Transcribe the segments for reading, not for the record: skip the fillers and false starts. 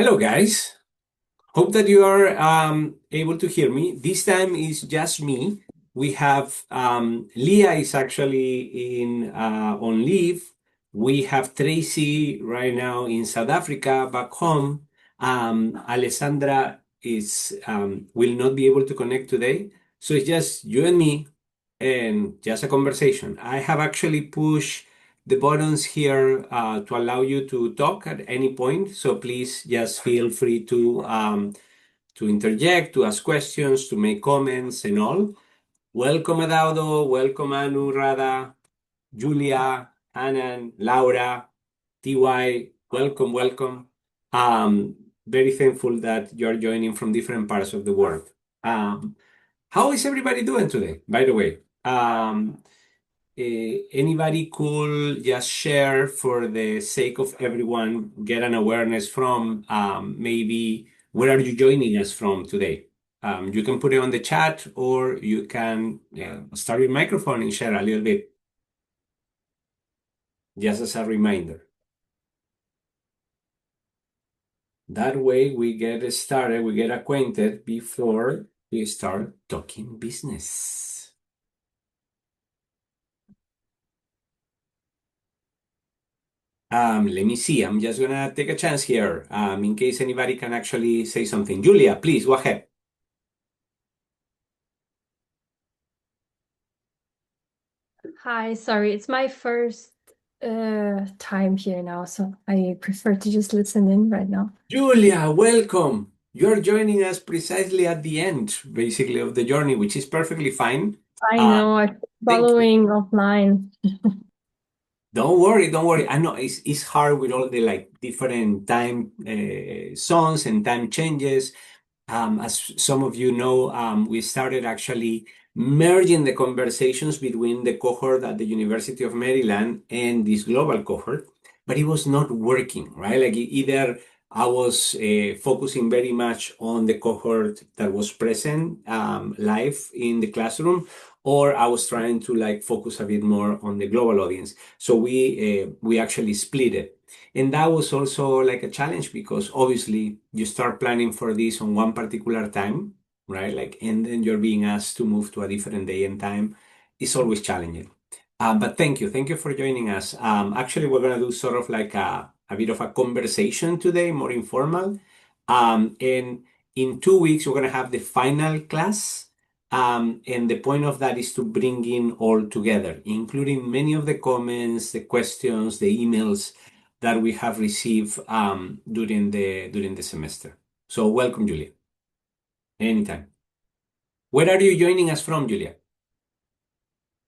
Hello, guys. Hope that you are able to hear me. This time is just me. We have Leah is actually in on leave. We have Tracy right now in South Africa, back home. Alessandra is will not be able to connect today, so it's just you and me, and just a conversation. I have actually pushed the buttons here to allow you to talk at any point. So please just feel free to interject, to ask questions, to make comments and all. Welcome Adaudo, welcome Anu, Rada, Julia, Anan, Laura, TY, welcome, welcome. Very thankful that you're joining from different parts of the world. Um, how is everybody doing today, by the way? Anybody could just share for the sake of everyone, get an awareness from maybe where are you joining us from today? You can put it on the chat or you can start your microphone and share a little bit, just as a reminder. That way we get started, we get acquainted before we start talking business. Let me see. I'm just gonna take a chance here in case anybody can actually say something. Julia, please go ahead. Hi, sorry, it's my first time here now, so I prefer to just listen in right now. Julia, welcome. You're joining us precisely at the end, basically, of the journey, which is perfectly fine. I Uh, know I'm Thank you. following offline. Don't worry, don't worry. I know it's hard with all the like different time zones and time changes. As some of you know, we started actually merging the conversations between the cohort at the University of Maryland and this global cohort, but it was not working, right? Like either I was focusing very much on the cohort that was present live in the classroom, or I was trying to like focus a bit more on the global audience. So we actually split it. And that was also like a challenge because obviously you start planning for this on one particular time, right? Like, and then you're being asked to move to a different day and time. It's always challenging. But thank you. Thank you for joining us. Actually, we're going to do sort of like a bit of a conversation today, more informal. And in 2 weeks, we're going to have the final class. And the point of that is to bring in all together, including many of the comments, the questions, the emails that we have received during the semester. So welcome, Julia. Anytime. Where are you joining us from, Julia?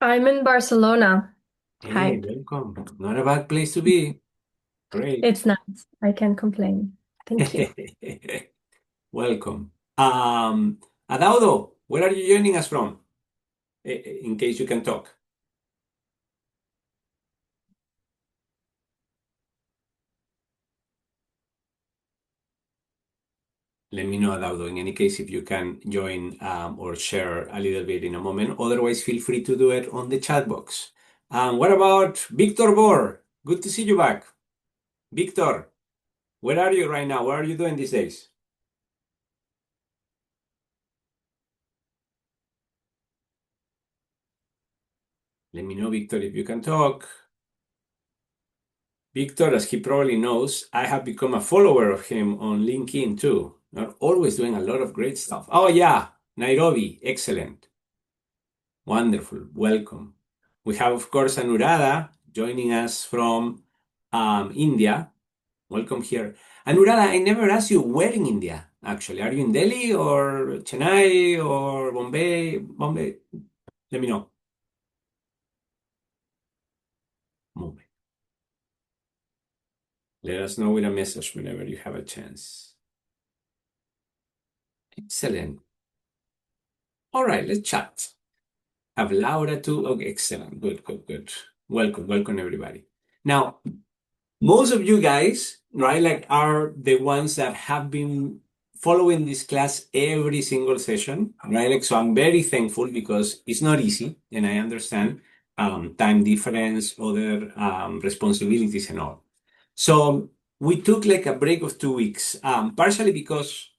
I'm in Barcelona. Hey, Hi. welcome. Not a bad place to be. Great. It's nice. I can't complain. Thank you. Welcome. Adaudo, where are you joining us from? In case you can talk. Let me know, Adaudo, in any case, if you can join or share a little bit in a moment. Otherwise, feel free to do it on the chat box. What about Victor Bor? Good to see you back. Victor, where are you right now? What are you doing these days? Let me know, Victor, if you can talk. Victor, as he probably knows, I have become a follower of him on LinkedIn too. Not always doing a lot of great stuff. Oh, yeah, Nairobi, excellent. Wonderful, welcome. We have, of course, Anurada joining us from India. Welcome here. Anurada, I never asked you where in India, actually. Are you in Delhi or Chennai or Bombay? Bombay, let me know. Mumbai. Let us know with a message whenever you have a chance. Excellent. All right, let's chat. Have Laura too. Okay, excellent. Good, good, good. Welcome, welcome everybody. Now, most of you guys, right, like are the ones that have been following this class every single session, right? Like, so I'm very thankful because it's not easy, and I understand time difference, other responsibilities, and all. So We took like a break of 2 weeks, partially because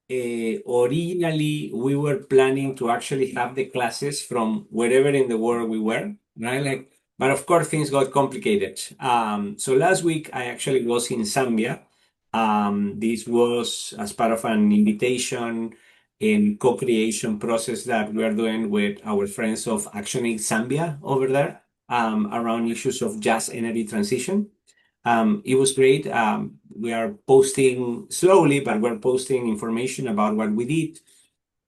originally we were planning to actually have the classes from wherever in the world we were, right? Like, but of course things got complicated. So last week I actually was in Zambia. This was as part of an invitation in co-creation process that we are doing with our friends of ActionAid Zambia over there, around issues of just energy transition. It was great. We are posting slowly, but we're posting information about what we did.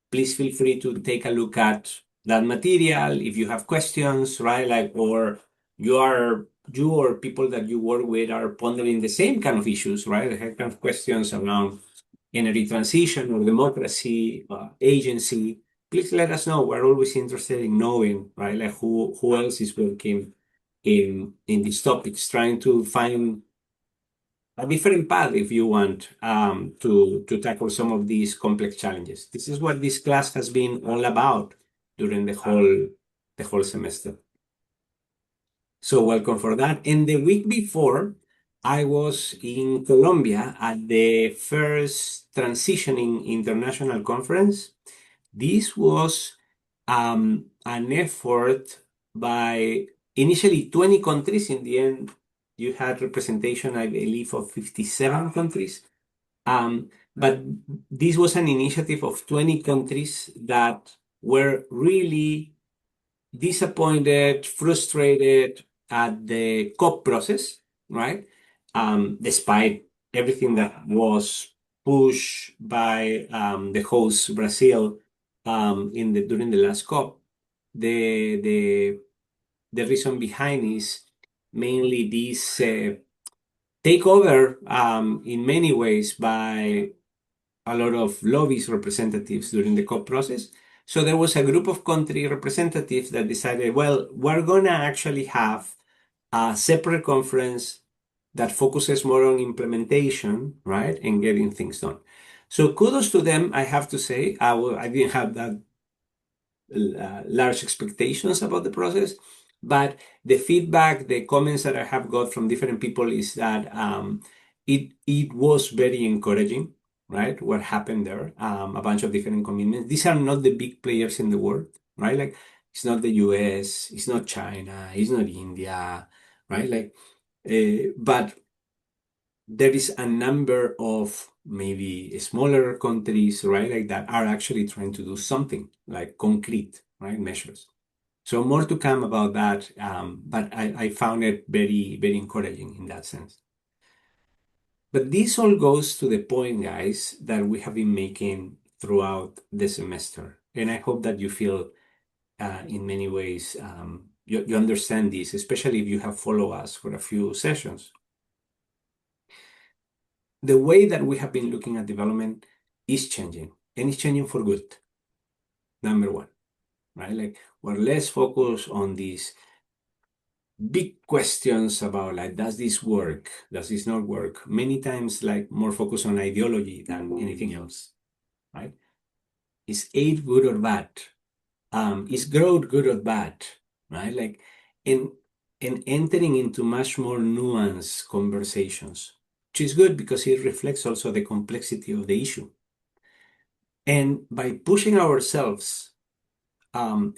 Please feel free to take a look at that material if you have questions, right? Like, or you or people that you work with are pondering the same kind of issues, right? They have kind of questions around energy transition or democracy, agency. Please let us know. We're always interested in knowing, right? Like who else is working in these topics, trying to find a different path if you want, to tackle some of these complex challenges. This is what this class has been all about during the whole semester. So welcome for that. And the week before, I was in Colombia at the first Transitioning International Conference. This was an effort by initially 20 countries. In the end, you had representation, I believe, of 57 countries. But this was an initiative of 20 countries that were really disappointed, frustrated at the COP process, right? Despite everything that was pushed by the host Brazil, during the last COP, the the the reason behind is mainly this takeover, in many ways, by a lot of lobbies representatives during the COP process. So there was a group of country representatives that decided, well, we're gonna actually have a separate conference that focuses more on implementation, right, and getting things done. So kudos to them, I have to say. I didn't have that large expectations about the process, but the feedback, the comments that I have got from different people is that it was very encouraging, right? What happened there, a bunch of different commitments. These are not the big players in the world, right? Like it's not the US, it's not China, it's not India, right? Like, but there is a number of maybe smaller countries, right, like that are actually trying to do something like concrete, right, measures. So more to come about that, but I found it very, very encouraging in that sense. But this all goes to the point, guys, that we have been making throughout the semester. And I hope that you feel, in many ways, you understand this, especially if you have followed us for a few sessions. The way that we have been looking at development is changing, and it's changing for good. Number one, right? Like we're less focused on these big questions about like, does this work? Does this not work? Many times, like more focused on ideology than anything else, right? Is aid good or bad? Is growth good or bad? Right? Like, and entering into much more nuanced conversations, which is good because it reflects also the complexity of the issue. And by pushing ourselves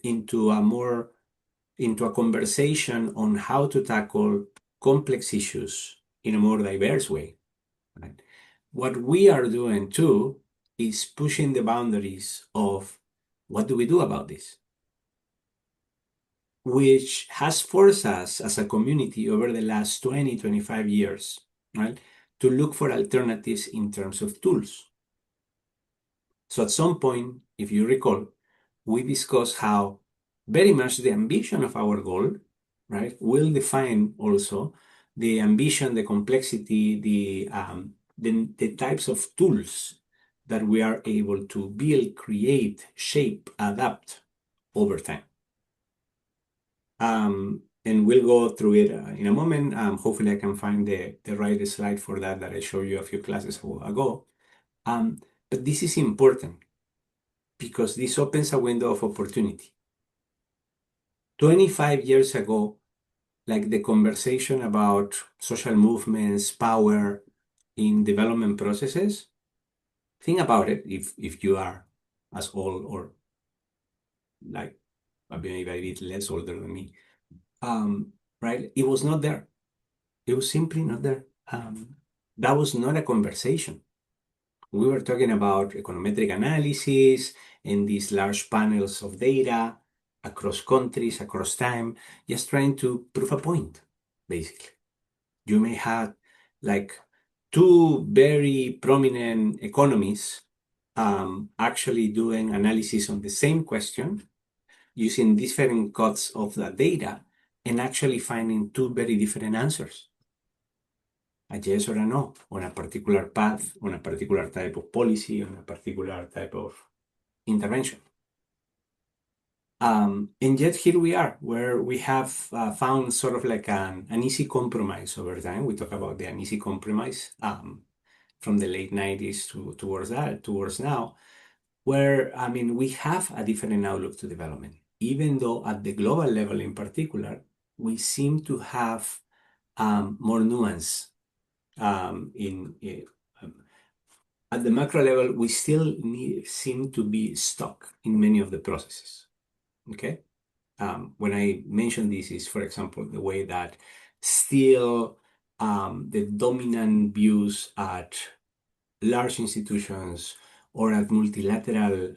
into a conversation on how to tackle complex issues in a more diverse way, right? What we are doing too is pushing the boundaries of what do we do about this, which has forced us as a community over the last 20, 25 years, right, to look for alternatives in terms of tools. So at some point, if you recall, we discussed how very much the ambition of our goal, right, will define also the ambition, the complexity, the types of tools that we are able to build, create, shape, adapt over time. And we'll go through it in a moment. Hopefully, I can find the right slide for that I showed you a few classes ago. But this is important because this opens a window of opportunity. 25 years ago, like the conversation about social movements, power in development processes, think about it if you are as old or like maybe a bit less older than me. Right? It was not there. It was simply not there. That was not a conversation. We were talking about econometric analysis and these large panels of data across countries, across time, just trying to prove a point, basically. You may have like two very prominent economists actually doing analysis on the same question using different cuts of the data and actually finding two very different answers, a yes or a no on a particular path, on a particular type of policy, on a particular type of intervention. And yet here we are, where we have found sort of like an easy compromise over time. We talk about the uneasy compromise from the late 90s towards now, where I mean we have a different outlook to development, even though at the global level in particular, we seem to have more nuance at the macro level, we still seem to be stuck in many of the processes. Okay? When I mention this is, for example, the way that still the dominant views at large institutions or at multilateral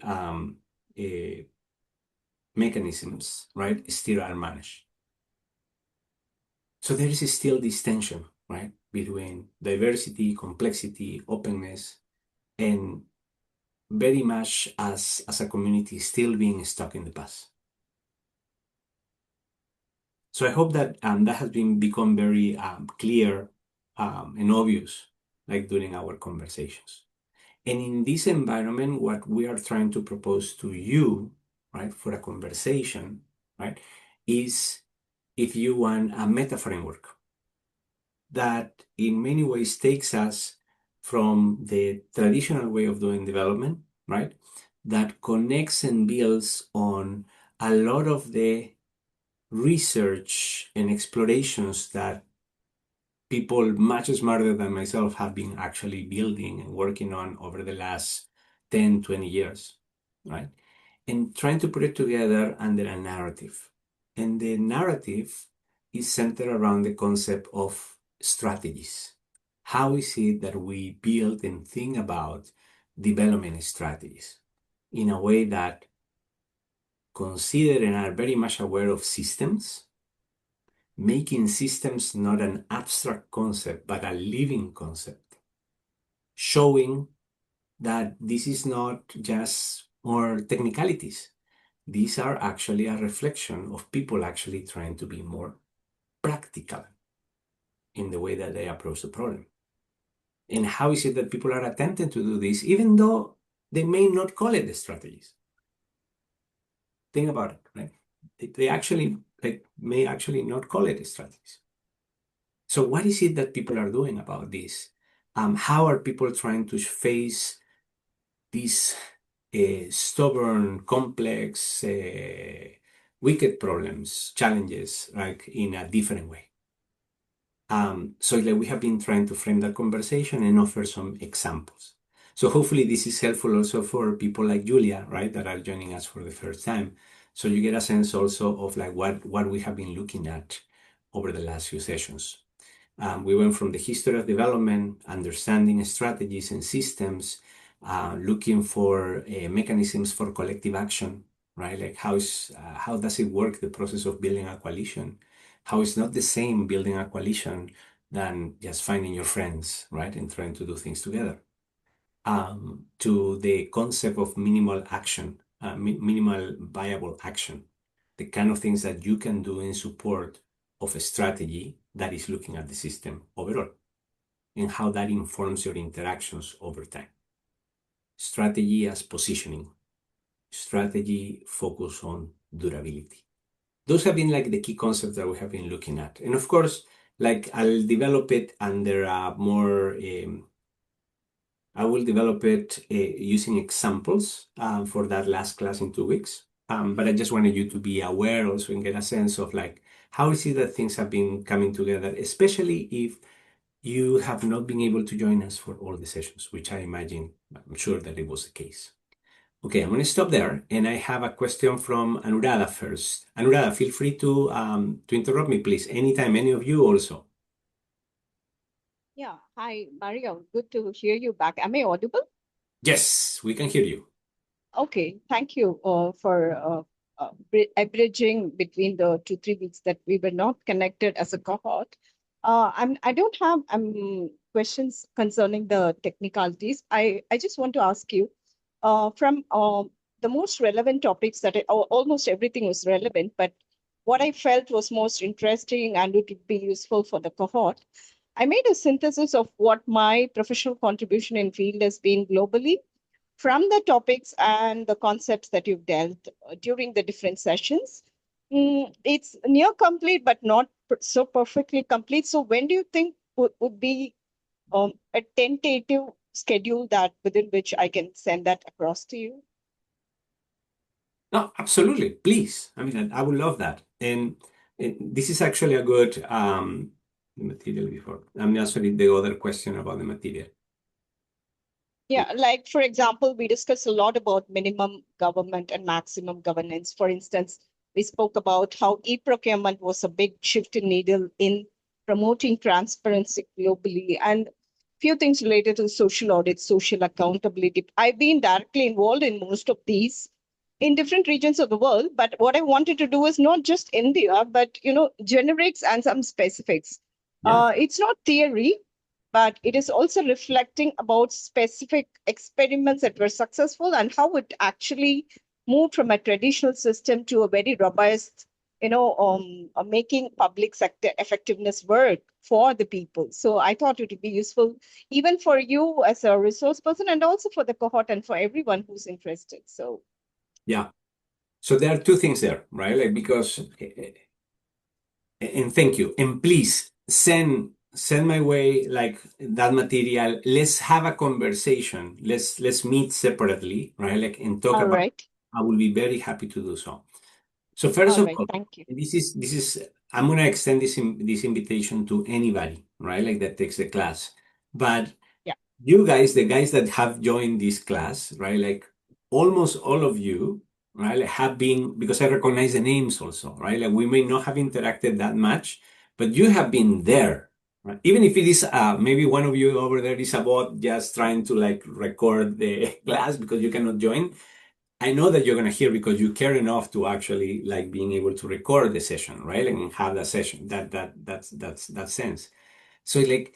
mechanisms, right, still are managed. So there is still this tension, right, between diversity, complexity, openness, and very much as a community still being stuck in the past. So I hope that that has become very clear and obvious, like during our conversations. And in this environment, what we are trying to propose to you, right, for a conversation, right, is if you want a meta framework that in many ways takes us from the traditional way of doing development, right, that connects and builds on a lot of the research and explorations that people much smarter than myself have been actually building and working on over the last 10, 20 years, right? And trying to put it together under a narrative. And the narrative is centered around the concept of strategies. How is it that we build and think about development strategies in a way that consider and are very much aware of systems, making systems not an abstract concept, but a living concept, showing that this is not just more technicalities. These are actually a reflection of people actually trying to be more practical in the way that they approach the problem. And how is it that people are attempting to do this, even though they may not call it the strategies? Think about it, right? They actually may actually not call it strategies. So what is it that people are doing about this? How are people trying to face these stubborn, complex, wicked problems, challenges, like in a different way? So like we have been trying to frame that conversation and offer some examples. So hopefully this is helpful also for people like Julia, right, that are joining us for the first time. So you get a sense also of like what we have been looking at over the last few sessions. We went from the history of development, understanding strategies and systems, looking for mechanisms for collective action, right? Like how does it work, the process of building a coalition? How it's not the same building a coalition than just finding your friends, right? And trying to do things together. To the concept of minimal action, minimal viable action, the kind of things that you can do in support of a strategy that is looking at the system overall and how that informs your interactions over time. Strategy as positioning, strategy focus on durability. Those have been like the key concepts that we have been looking at. And of course, like I'll develop it under a more, I will develop it using examples for that last class in 2 weeks. But I just wanted you to be aware also and get a sense of like How is it that things have been coming together, especially if you have not been able to join us for all the sessions, which I imagine, I'm sure that it was the case. Okay, I'm going to stop there, and I have a question from Anuradha first. Anuradha, feel free to interrupt me, please, anytime, any of you also. Yeah. Hi, Mario. Good to hear you back. Am I audible? Yes, we can hear you. Okay. Thank you for bridging between the 2, 3 weeks that we were not connected as a cohort. I don't have questions concerning the technicalities. I just want to ask you from the most relevant topics almost everything was relevant, but what I felt was most interesting and it would be useful for the cohort. I made a synthesis of what my professional contribution in field has been globally from the topics and the concepts that you've dealt during the different sessions. It's near complete, but not so perfectly complete. So when do you think would be a tentative schedule that within which I can send that across to you? No, absolutely. Please. I mean, I would love that. And this is actually a good material before. I'm answering the other question about the material. Yeah, like for example, we discussed a lot about minimum government and maximum governance. For instance, we spoke about how e-procurement was a big shifting needle in promoting transparency globally, and few things related to social audit, social accountability. I've been directly involved in most of these in different regions of the world, but what I wanted to do is not just India, but generics and some specifics. Yeah. It's not theory, but it is also reflecting about specific experiments that were successful and how it actually moved from a traditional system to a very robust, making public sector effectiveness work for the people. So I thought it would be useful even for you as a resource person and also for the cohort and for everyone who's interested. So Yeah. So there are two things there, right? Like because, and thank you. And please send my way like that material. Let's have a conversation. Let's meet separately, right? Like and talk all about. right. I will be very happy to do so. So first All of right. all, Thank you. this is I'm gonna extend this invitation to anybody, right? Like that takes the class. But Yeah. you guys, the guys that have joined this class, right? Like almost all of you, right, like, have been, because I recognize the names also, right? Like we may not have interacted that much, but you have been there, right? Even if it is maybe one of you over there is about just trying to like record the class because you cannot join. I know that you're gonna hear because you care enough to actually like being able to record the session, right? And have that session, that's that sense. So like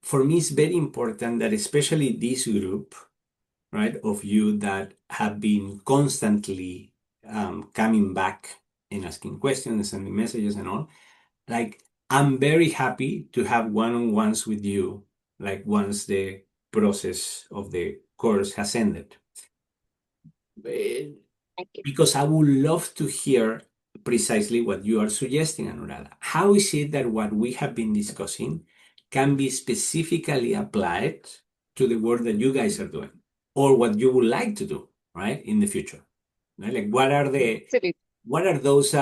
for me, it's very important that especially this group, right, of you that have been constantly coming back and asking questions, sending messages and all, like I'm very happy to have one-on-ones with you, like once the process of the course has ended. Eh, Thank you. Because I would love to hear precisely what you are suggesting, Anuradha. How is it that what we have been discussing can be specifically applied to the work that you guys are doing or what you would like to do, right, in the future? Right? Like, Absolutely. what are those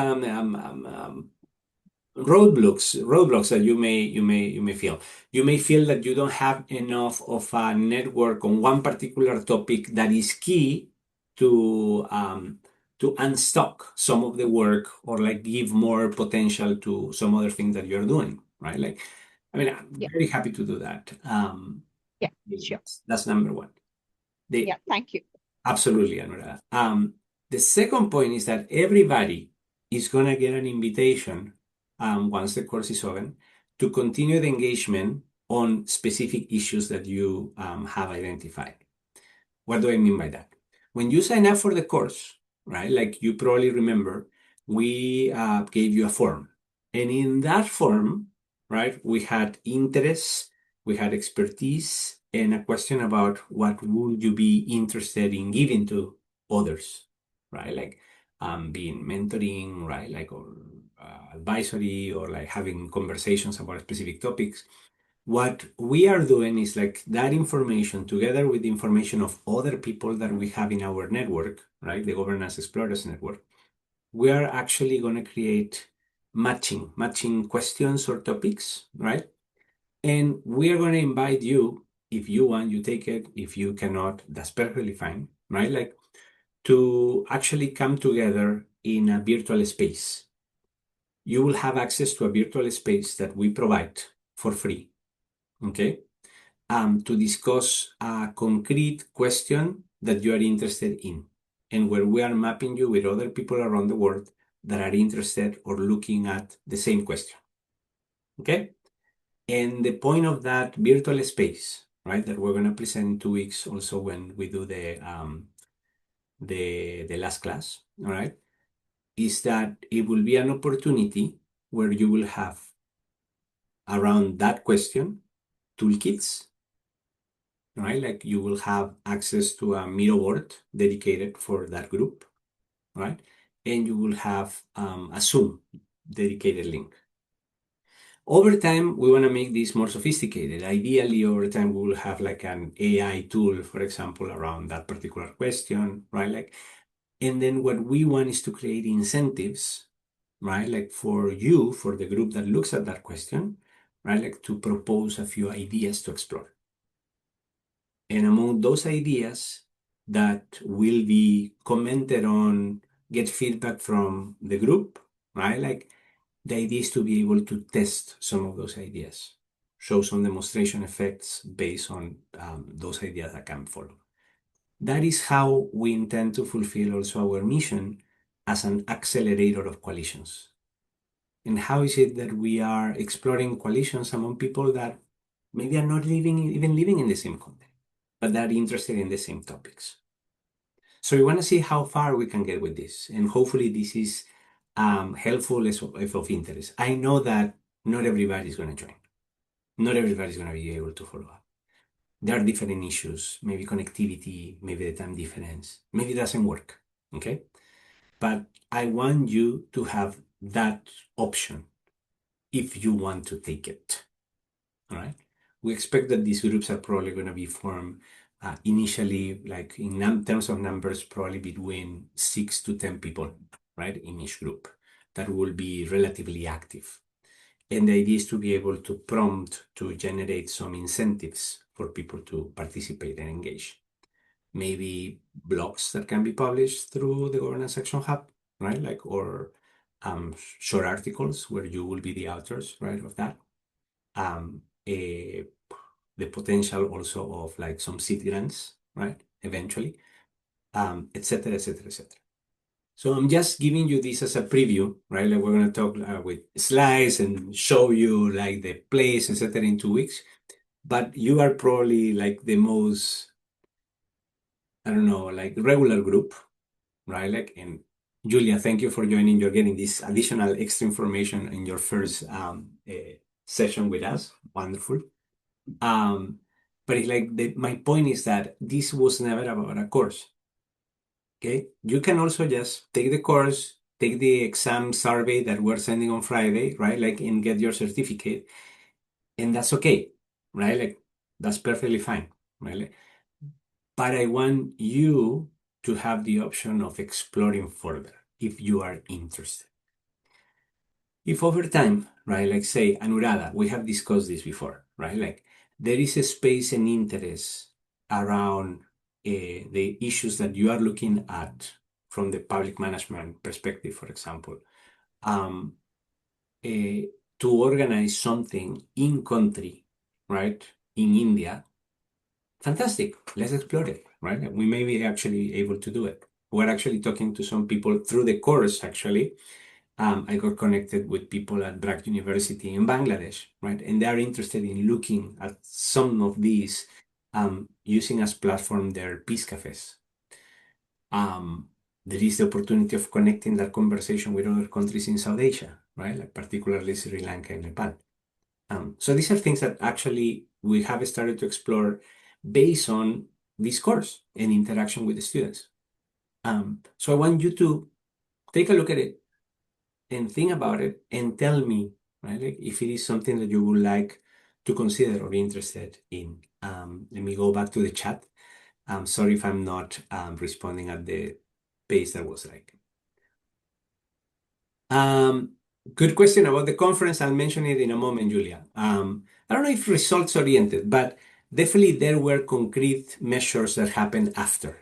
roadblocks that you may feel. You may feel that you don't have enough of a network on one particular topic that is key to unstock some of the work or like give more potential to some other things that you're doing, right? Like, I mean, I'm Yeah. very happy to do that. Yeah. Sure. That's number one. The Yeah. Thank you. Absolutely, Anuradha. The second point is that everybody is going to get an invitation once the course is open to continue the engagement on specific issues that you have identified. What do I mean by that? When you sign up for the course, right, like you probably remember, we gave you a form. And in that form, right, we had interest, we had expertise, and a question about what would you be interested in giving to others, right? Like being mentoring, right? Like or advisory or like having conversations about specific topics. What we are doing is like that information together with the information of other people that we have in our network, right? The Governance Explorers Network. we are actually going to create matching questions or topics, right? And we are going to invite you, if you want, you take it. If you cannot, that's perfectly fine, right? Like to actually come together in a virtual space. You will have access to a virtual space that we provide for free, okay? To discuss a concrete question that you are interested in, and where we are mapping you with other people around the world that are interested or looking at the same question, okay? And the point of that virtual space, right, that we're going to present in 2 weeks also when we do the last class, all right, is that it will be an opportunity where you will have around that question toolkits, right? Like you will have access to a Miro board dedicated for that group, right? And you will have a Zoom dedicated link. Over time, we want to make this more sophisticated. Ideally, over time, we will have like an AI tool, for example, around that particular question, right? Like, and then what we want is to create incentives, right? Like for you, for the group that looks at that question, right? Like to propose a few ideas to explore. And among those ideas that will be commented on, get feedback from the group, right? Like the idea is to be able to test some of those ideas, show some demonstration effects based on those ideas that can follow. That is how we intend to fulfill also our mission as an accelerator of coalitions. And how is it that we are exploring coalitions among people that maybe are not even living in the same country, but that are interested in the same topics? So we want to see how far we can get with this, and hopefully this is helpful if of interest. I know that not everybody is going to join. Not everybody is going to be able to follow up. There are different issues, maybe connectivity, maybe the time difference, maybe it doesn't work, okay? But I want you to have that option if you want to take it, all right? We expect that these groups are probably going to be formed initially, like in terms of numbers, probably between 6 to 10 people, right, in each group that will be relatively active. And the idea is to be able to prompt to generate some incentives for people to participate and engage. Maybe blogs that can be published through the Governance Action Hub, right? Like, or short articles where you will be the authors, right, of that. The potential also of like some seed grants, right, eventually, et cetera, et cetera, et cetera. So I'm just giving you this as a preview, right? Like we're going to talk with slides and show you like the place, et cetera, in 2 weeks. But you are probably like the most, I don't know, like regular group, right? Like, and Julia, thank you for joining. You're getting this additional extra information in your first session with us. Wonderful. But it's like my point is that this was never about a course. Okay, you can also just take the course, take the exam survey that we're sending on Friday, right? Like, and get your certificate, and that's okay, right? Like, that's perfectly fine, right? Like, but I want you to have the option of exploring further if you are interested. If over time, right, like say Anuradha, we have discussed this before, right? Like there is a space and interest around the issues that you are looking at from the public management perspective, for example, to organize something in country, right, in India. Fantastic. Let's explore it, right? We may be actually able to do it. We're actually talking to some people through the course, actually. I got connected with people at Bragg University in Bangladesh, right? And they are interested in looking at some of these using as platform their peace cafes. There is the opportunity of connecting that conversation with other countries in South Asia, right? Like particularly Sri Lanka and Nepal. So these are things that actually we have started to explore based on this course and interaction with the students. So I want you to take a look at it and think about it and tell me, right, like if it is something that you would like to consider or be interested in. Let me go back to the chat. I'm sorry if I'm not responding at the pace that was like. Good question about the conference. I'll mention it in a moment, Julia. I don't know if results oriented, but definitely there were concrete measures that happened after.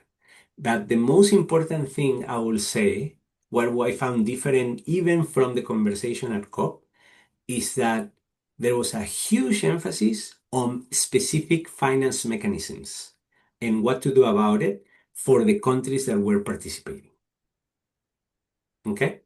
But the most important thing I will say, what I found different even from the conversation at COP, is that there was a huge emphasis on specific finance mechanisms and what to do about it for the countries that were participating. Okay?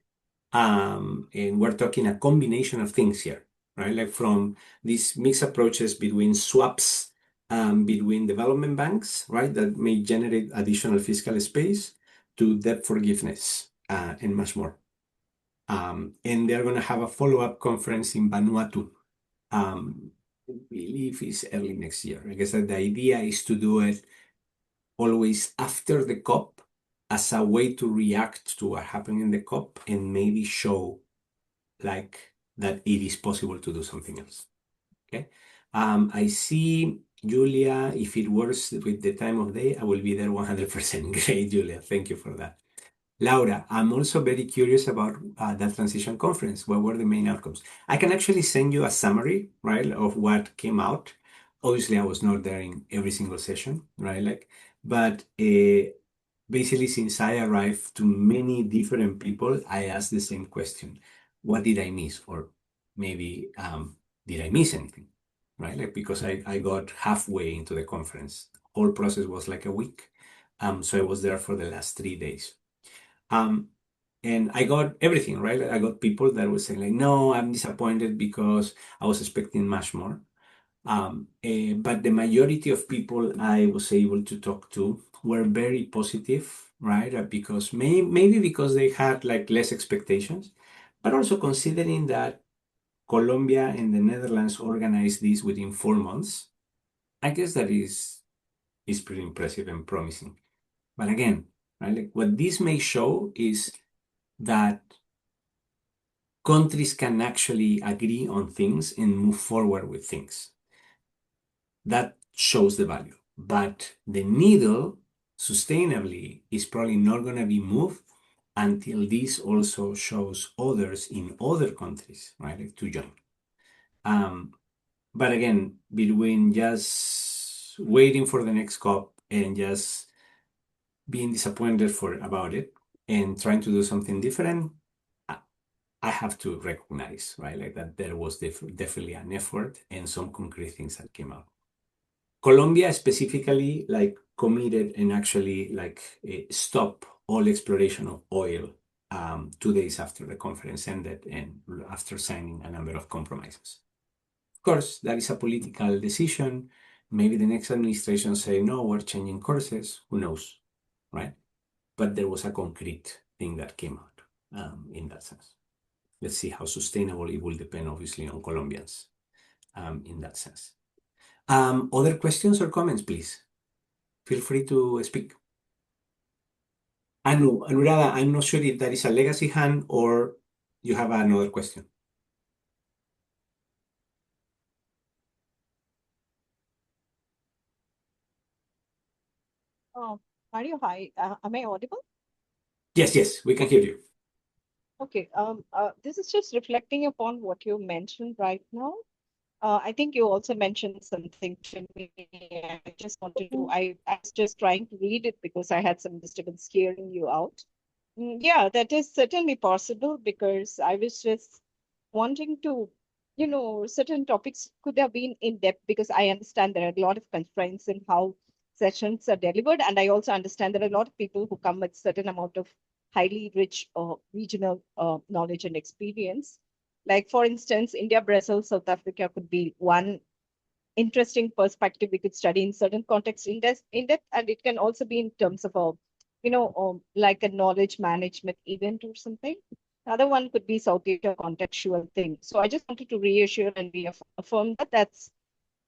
And we're talking a combination of things here, right? Like from these mixed approaches between swaps, between development banks, right, that may generate additional fiscal space, to debt forgiveness, and much more. And they're going to have a follow-up conference in Vanuatu. I believe it's early next year. I guess that the idea is to do it always after the COP as a way to react to what happened in the COP and maybe show like that it is possible to do something else. Okay. I see Julia, if it works with the time of day, I will be there 100%. Great, Julia. Thank you for that. Laura, I'm also very curious about that transition conference. What were the main outcomes? I can actually send you a summary, right, of what came out. Obviously, I was not there in every single session, right? But basically, since I arrived to many different people, I asked the same question: what did I miss, or maybe did I miss anything, right? Like because I got halfway into the conference. Whole process was like a week, so I was there for the last 3 days. And I got everything, right? I got people that were saying like, no, I'm disappointed because I was expecting much more. But the majority of people I was able to talk to were very positive, right? Because maybe because they had like less expectations, but also considering that Colombia and the Netherlands organized this within 4 months, I guess that is pretty impressive and promising. But again, right, like what this may show is that countries can actually agree on things and move forward with things. That shows the value. But the needle sustainably is probably not going to be moved until this also shows others in other countries, right, like to join. But again, between just waiting for the next COP and just being disappointed about it and trying to do something different, I have to recognize, right, like that there was definitely an effort and some concrete things that came out. Colombia specifically like committed and actually like stop all exploration of oil 2 days after the conference ended and after signing a number of compromises. Of course, that is a political decision. Maybe the next administration say, no, we're changing courses. Who knows, right? But there was a concrete thing that came out in that sense. Let's see how sustainable it will depend, obviously, on Colombians in that sense. Other questions or comments, please? Feel free to speak. Anuradha, I'm not sure if that is a legacy hand or you have another question. Mario, hi. Am I audible? Yes, we can hear you. Okay. This is just reflecting upon what you mentioned right now. I think you also mentioned something to me. I was just trying to read it because I had some disturbance hearing you out. Yeah, that is certainly possible because I was just wanting to, certain topics could have been in depth because I understand there are a lot of constraints in how sessions are delivered. And I also understand there are a lot of people who come with certain amount of highly rich regional knowledge and experience. Like, for instance, India, Brazil, South Africa could be one interesting perspective we could study in certain contexts in depth, and it can also be in terms of a, like a knowledge management event or something. Another one could be South Asia contextual thing. So I just wanted to reassure and reaffirm that that's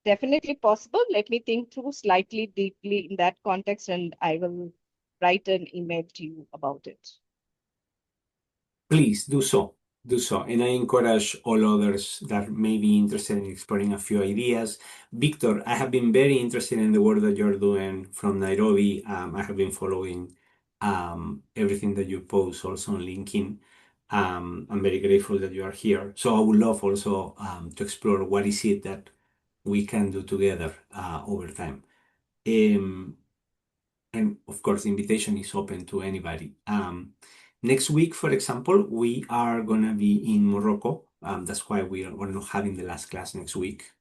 definitely possible. Let me think through slightly deeply in that context, and I will write an email to you about it. Please do so. Do so. And I encourage all others that may be interested in exploring a few ideas. Victor, I have been very interested in the work that you're doing from Nairobi. I have been following everything that you post also on LinkedIn. I'm very grateful that you are here. So I would love also to explore what is it that we can do together over time. And of course, the invitation is open to anybody. Next week, for example, we are going to be in Morocco. That's why we're not having the last class next week.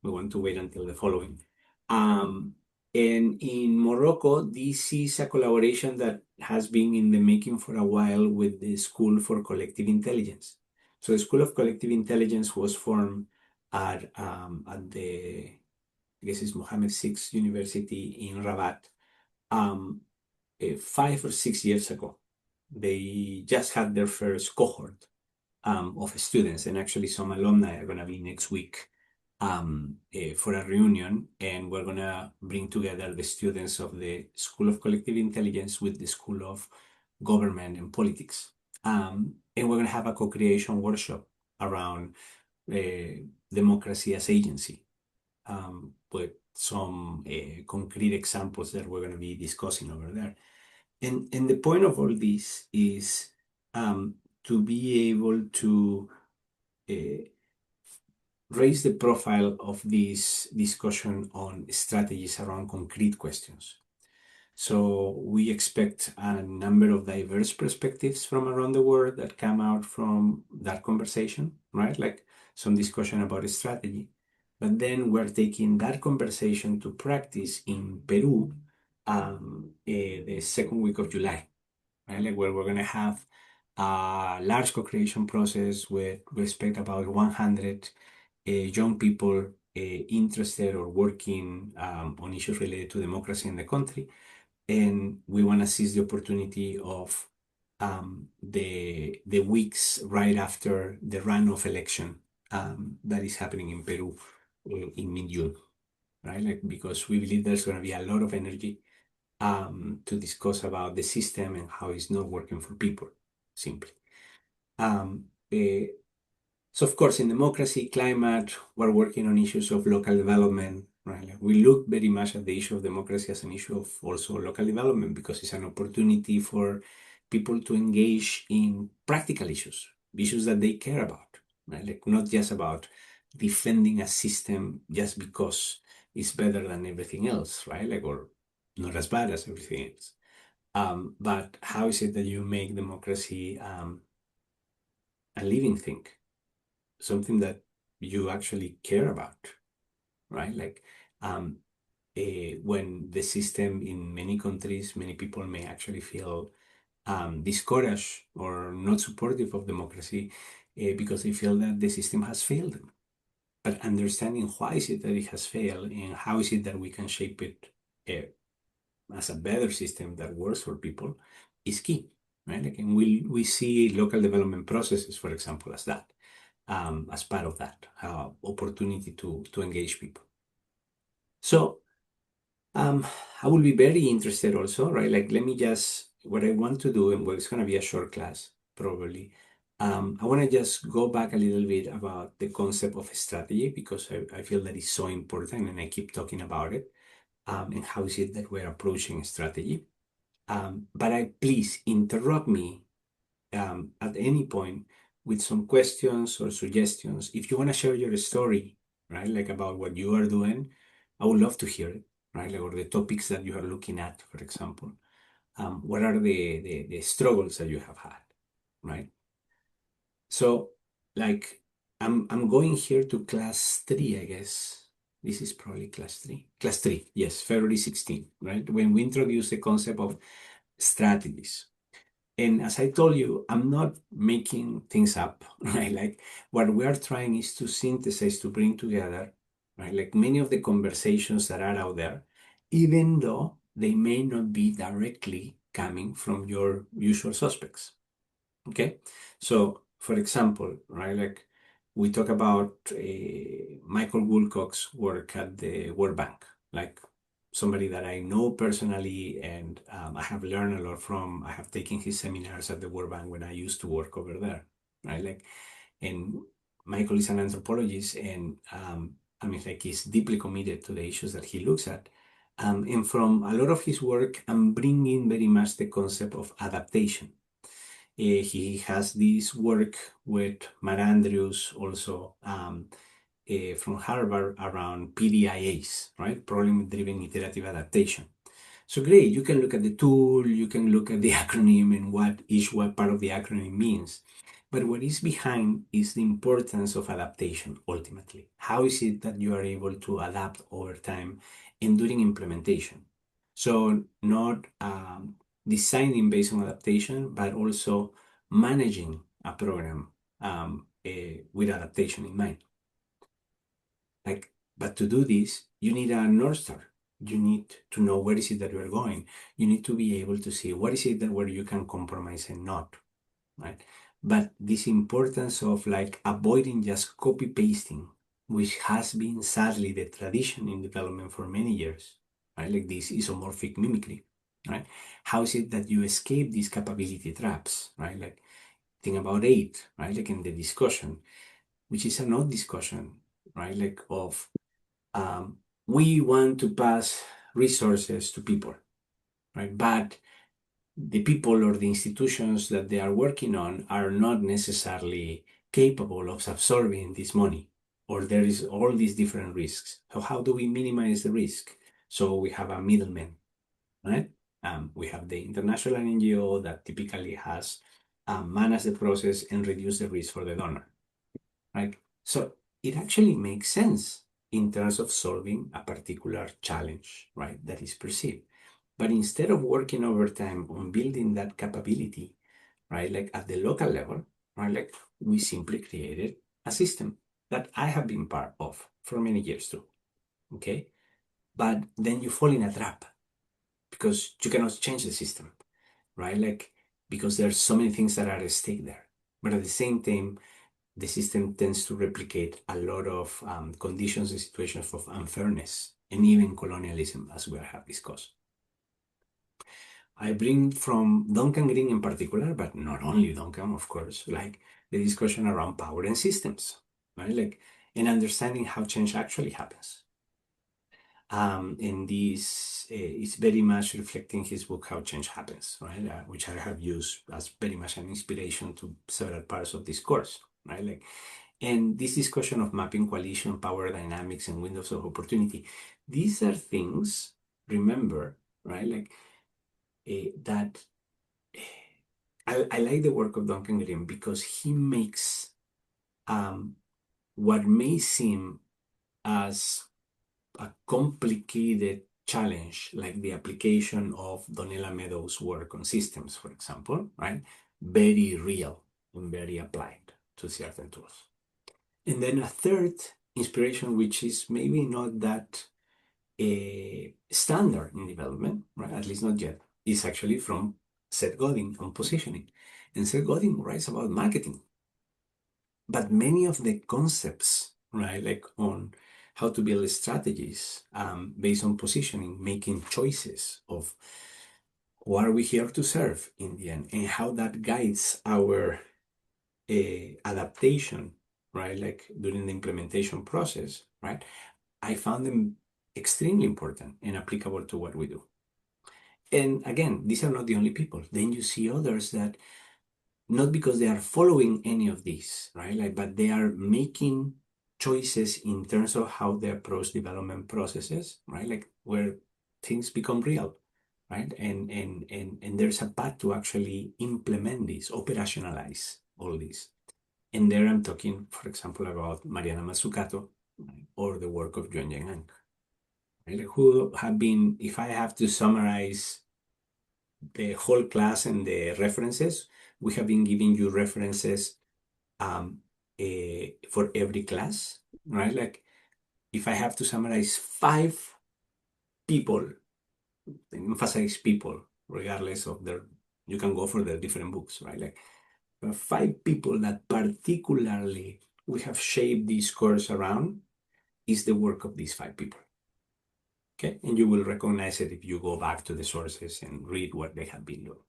We want to wait until the following. And in Morocco, this is a collaboration that has been in the making for a while with the School for Collective Intelligence. So the School of Collective Intelligence was formed at the, I guess it's Mohammed VI University in Rabat 5 or 6 years ago. They just had their first cohort of students, and actually some alumni are going to be next week for a reunion, and we're going to bring together the students of the School of Collective Intelligence with the School of Government and Politics. And we're going to have a co-creation workshop around democracy as agency, with some concrete examples that we're going to be discussing over there. And the point of all this is to be able to raise the profile of this discussion on strategies around concrete questions. So we expect a number of diverse perspectives from around the world that come out from that conversation, right? Like some discussion about strategy. But then we're taking that conversation to practice in Peru the second week of July, right? Like where we're going to have a large co-creation process with respect about 100 young people interested or working on issues related to democracy in the country. And we want to seize the opportunity of the weeks right after the runoff election that is happening in Peru in mid-June, right? Like because we believe there's going to be a lot of energy to discuss about the system and how it's not working for people, simply. So of course, in democracy, climate, we're working on issues of local development, right? Like we look very much at the issue of democracy as an issue of also local development because it's an opportunity for people to engage in practical issues that they care about, right? Like not just about defending a system just because it's better than everything else, right? Like, or not as bad as everything else. But how is it that you make democracy a living thing? Something that you actually care about, right? Like when the system in many countries, many people may actually feel discouraged or not supportive of democracy because they feel that the system has failed them. But understanding why is it that it has failed and how is it that we can shape it as a better system that works for people is key, right? Like, and we see local development processes, for example, as that. As part of that opportunity to engage people. So I will be very interested also, right? Like, let me just, what I want to do, and well, it's going to be a short class, probably. I want to just go back a little bit about the concept of strategy because I feel that it's so important and I keep talking about it and how is it that we're approaching strategy. But please interrupt me at any point with some questions or suggestions. If you want to share your story, right, like about what you are doing, I would love to hear it, right? Like, or the topics that you are looking at, for example. What are the struggles that you have had, right? So, like, I'm going here to class 3, I guess. This is probably class 3. Class 3, yes, February 16, right? When we introduce the concept of strategies. And as I told you, I'm not making things up, right? Like what we are trying is to synthesize, to bring together, right? Like many of the conversations that are out there, even though they may not be directly coming from your usual suspects. Okay. So for example, right, like we talk about Michael Woolcock's work at the World Bank, like somebody that I know personally and I have learned a lot from. I have taken his seminars at the World Bank when I used to work over there, right? Like, and Michael is an anthropologist and I mean, like he's deeply committed to the issues that he looks at. And from a lot of his work, I'm bringing very much the concept of adaptation. He has this work with Matt Andrews also from Harvard around PDIAs, right? Problem-driven iterative adaptation. So great, you can look at the tool, you can look at the acronym and what part of the acronym means. But what is behind is the importance of adaptation ultimately. How is it that you are able to adapt over time and during implementation? So not designing based on adaptation, but also managing a program with adaptation in mind. But to do this, you need a North Star. You need to know where is it that you are going. You need to be able to see what is it that where you can compromise and not, right? But this importance of avoiding just copy pasting, which has been sadly the tradition in development for many years, right? Like this isomorphic mimicry, right? How is it that you escape these capability traps, right? Like think about eight, right? Like in the discussion, which is an odd discussion, right? Like of we want to pass resources to people, right? But the people or the institutions that they are working on are not necessarily capable of absorbing this money, or there is all these different risks. So how do we minimize the risk? So we have a middleman, right? We have the international NGO that typically has managed the process and reduced the risk for the donor, right? So it actually makes sense in terms of solving a particular challenge, right, that is perceived. But instead of working overtime on building that capability, right, like at the local level, right, like we simply created a system that I have been part of for many years too, okay? But then you fall in a trap because you cannot change the system, right? Like, because there are so many things that are at stake there. But at the same time, the system tends to replicate a lot of conditions and situations of unfairness and even colonialism, as we have discussed. I bring from Duncan Green in particular, but not only Duncan, of course, like the discussion around power and systems, right? Like, and understanding how change actually happens. And this is very much reflecting his book, How Change Happens, right? Which I have used as very much an inspiration to several parts of this course, right? Like, and this discussion of mapping coalition, power dynamics, and windows of opportunity, these are things, remember, right? Like that. I like the work of Duncan Green because he makes what may seem as a complicated challenge, like the application of Donella Meadows' work on systems, for example, right? Very real and very applied to certain tools. And then a third inspiration, which is maybe not that standard in development, right? At least not yet, is actually from Seth Godin on positioning. And Seth Godin writes about marketing. But many of the concepts, right, like on how to build strategies based on positioning, making choices of who are we here to serve in the end, and how that guides our adaptation, right, like during the implementation process, right, I found them extremely important and applicable to what we do. And again, these are not the only people. Then you see others that not because they are following any of these, right? Like, but they are making choices in terms of how they approach development processes, right? Like where things become real, right? And there's a path to actually implement this, operationalize all this. And there I'm talking, for example, about Mariana Mazzucato, right? Or the work of Yuan-Yang Ang, right? Who have been, if I have to summarize the whole class and the references, we have been giving you references for every class, right? Like if I have to summarize 5 people, emphasize people, regardless of their, you can go for the different books, right? Like 5 people that particularly we have shaped this course around is the work of these 5 people. Okay, and you will recognize it if you go back to the sources and read what they have been doing.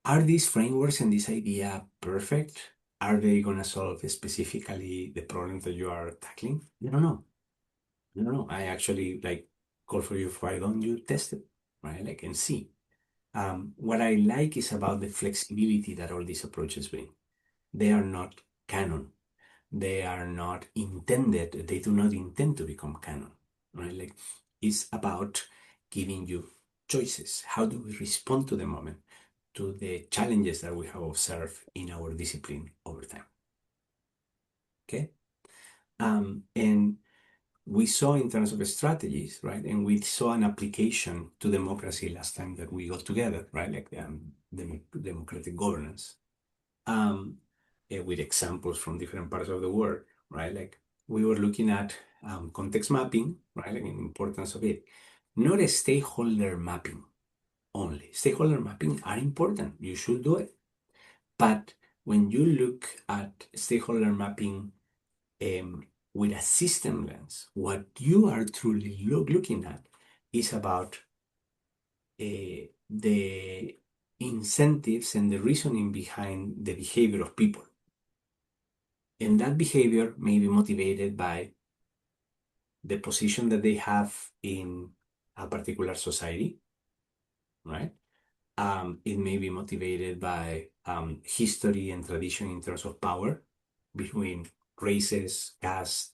Are these frameworks and this idea perfect? Are they going to solve specifically the problems that you are tackling? I don't know. I don't know. I actually like call for you, why don't you test it, right? Like and see. what I like is about the flexibility that all these approaches bring. They are not canon. They are not intended, they do not intend to become canon, right? Like, it's about giving you choices. How do we respond to the moment, to the challenges that we have observed in our discipline over time? Okay? And we saw in terms of strategies, right? And we saw an application to democracy last time that we got together, right? Like democratic governance, with examples from different parts of the world, right? Like we were looking at context mapping, right? And the importance of it. Not a stakeholder mapping only. Stakeholder mapping are important. You should do it. But when you look at stakeholder mapping with a system lens, what you are truly looking at is about the incentives and the reasoning behind the behavior of people. And that behavior may be motivated by the position that they have in a particular society, right? It may be motivated by history and tradition in terms of power between races, caste,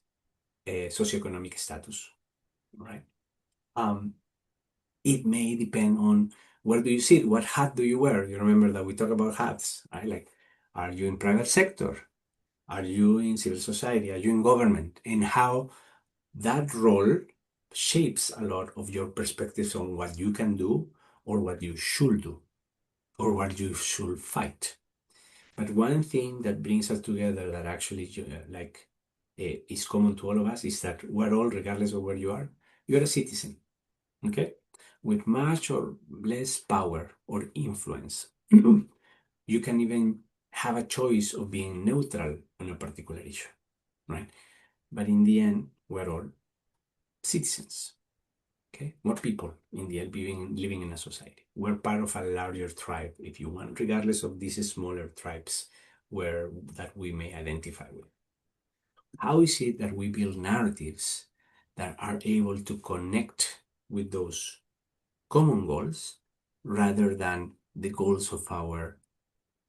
socioeconomic status, right? It may depend on where do you sit, what hat do you wear? You remember that we talk about hats, right? Like, are you in private sector? Are you in civil society? Are you in government? And how that role shapes a lot of your perspectives on what you can do or what you should do or what you should fight. But one thing that brings us together that actually is common to all of us is that we're all, regardless of where you are, you're a citizen, okay? With much or less power or influence. You can even have a choice of being neutral on a particular issue, right? But in the end, we're all citizens, okay? More people in the end living in a society. We're part of a larger tribe, if you want, regardless of these smaller tribes that we may identify with. How is it that we build narratives that are able to connect with those common goals rather than the goals of our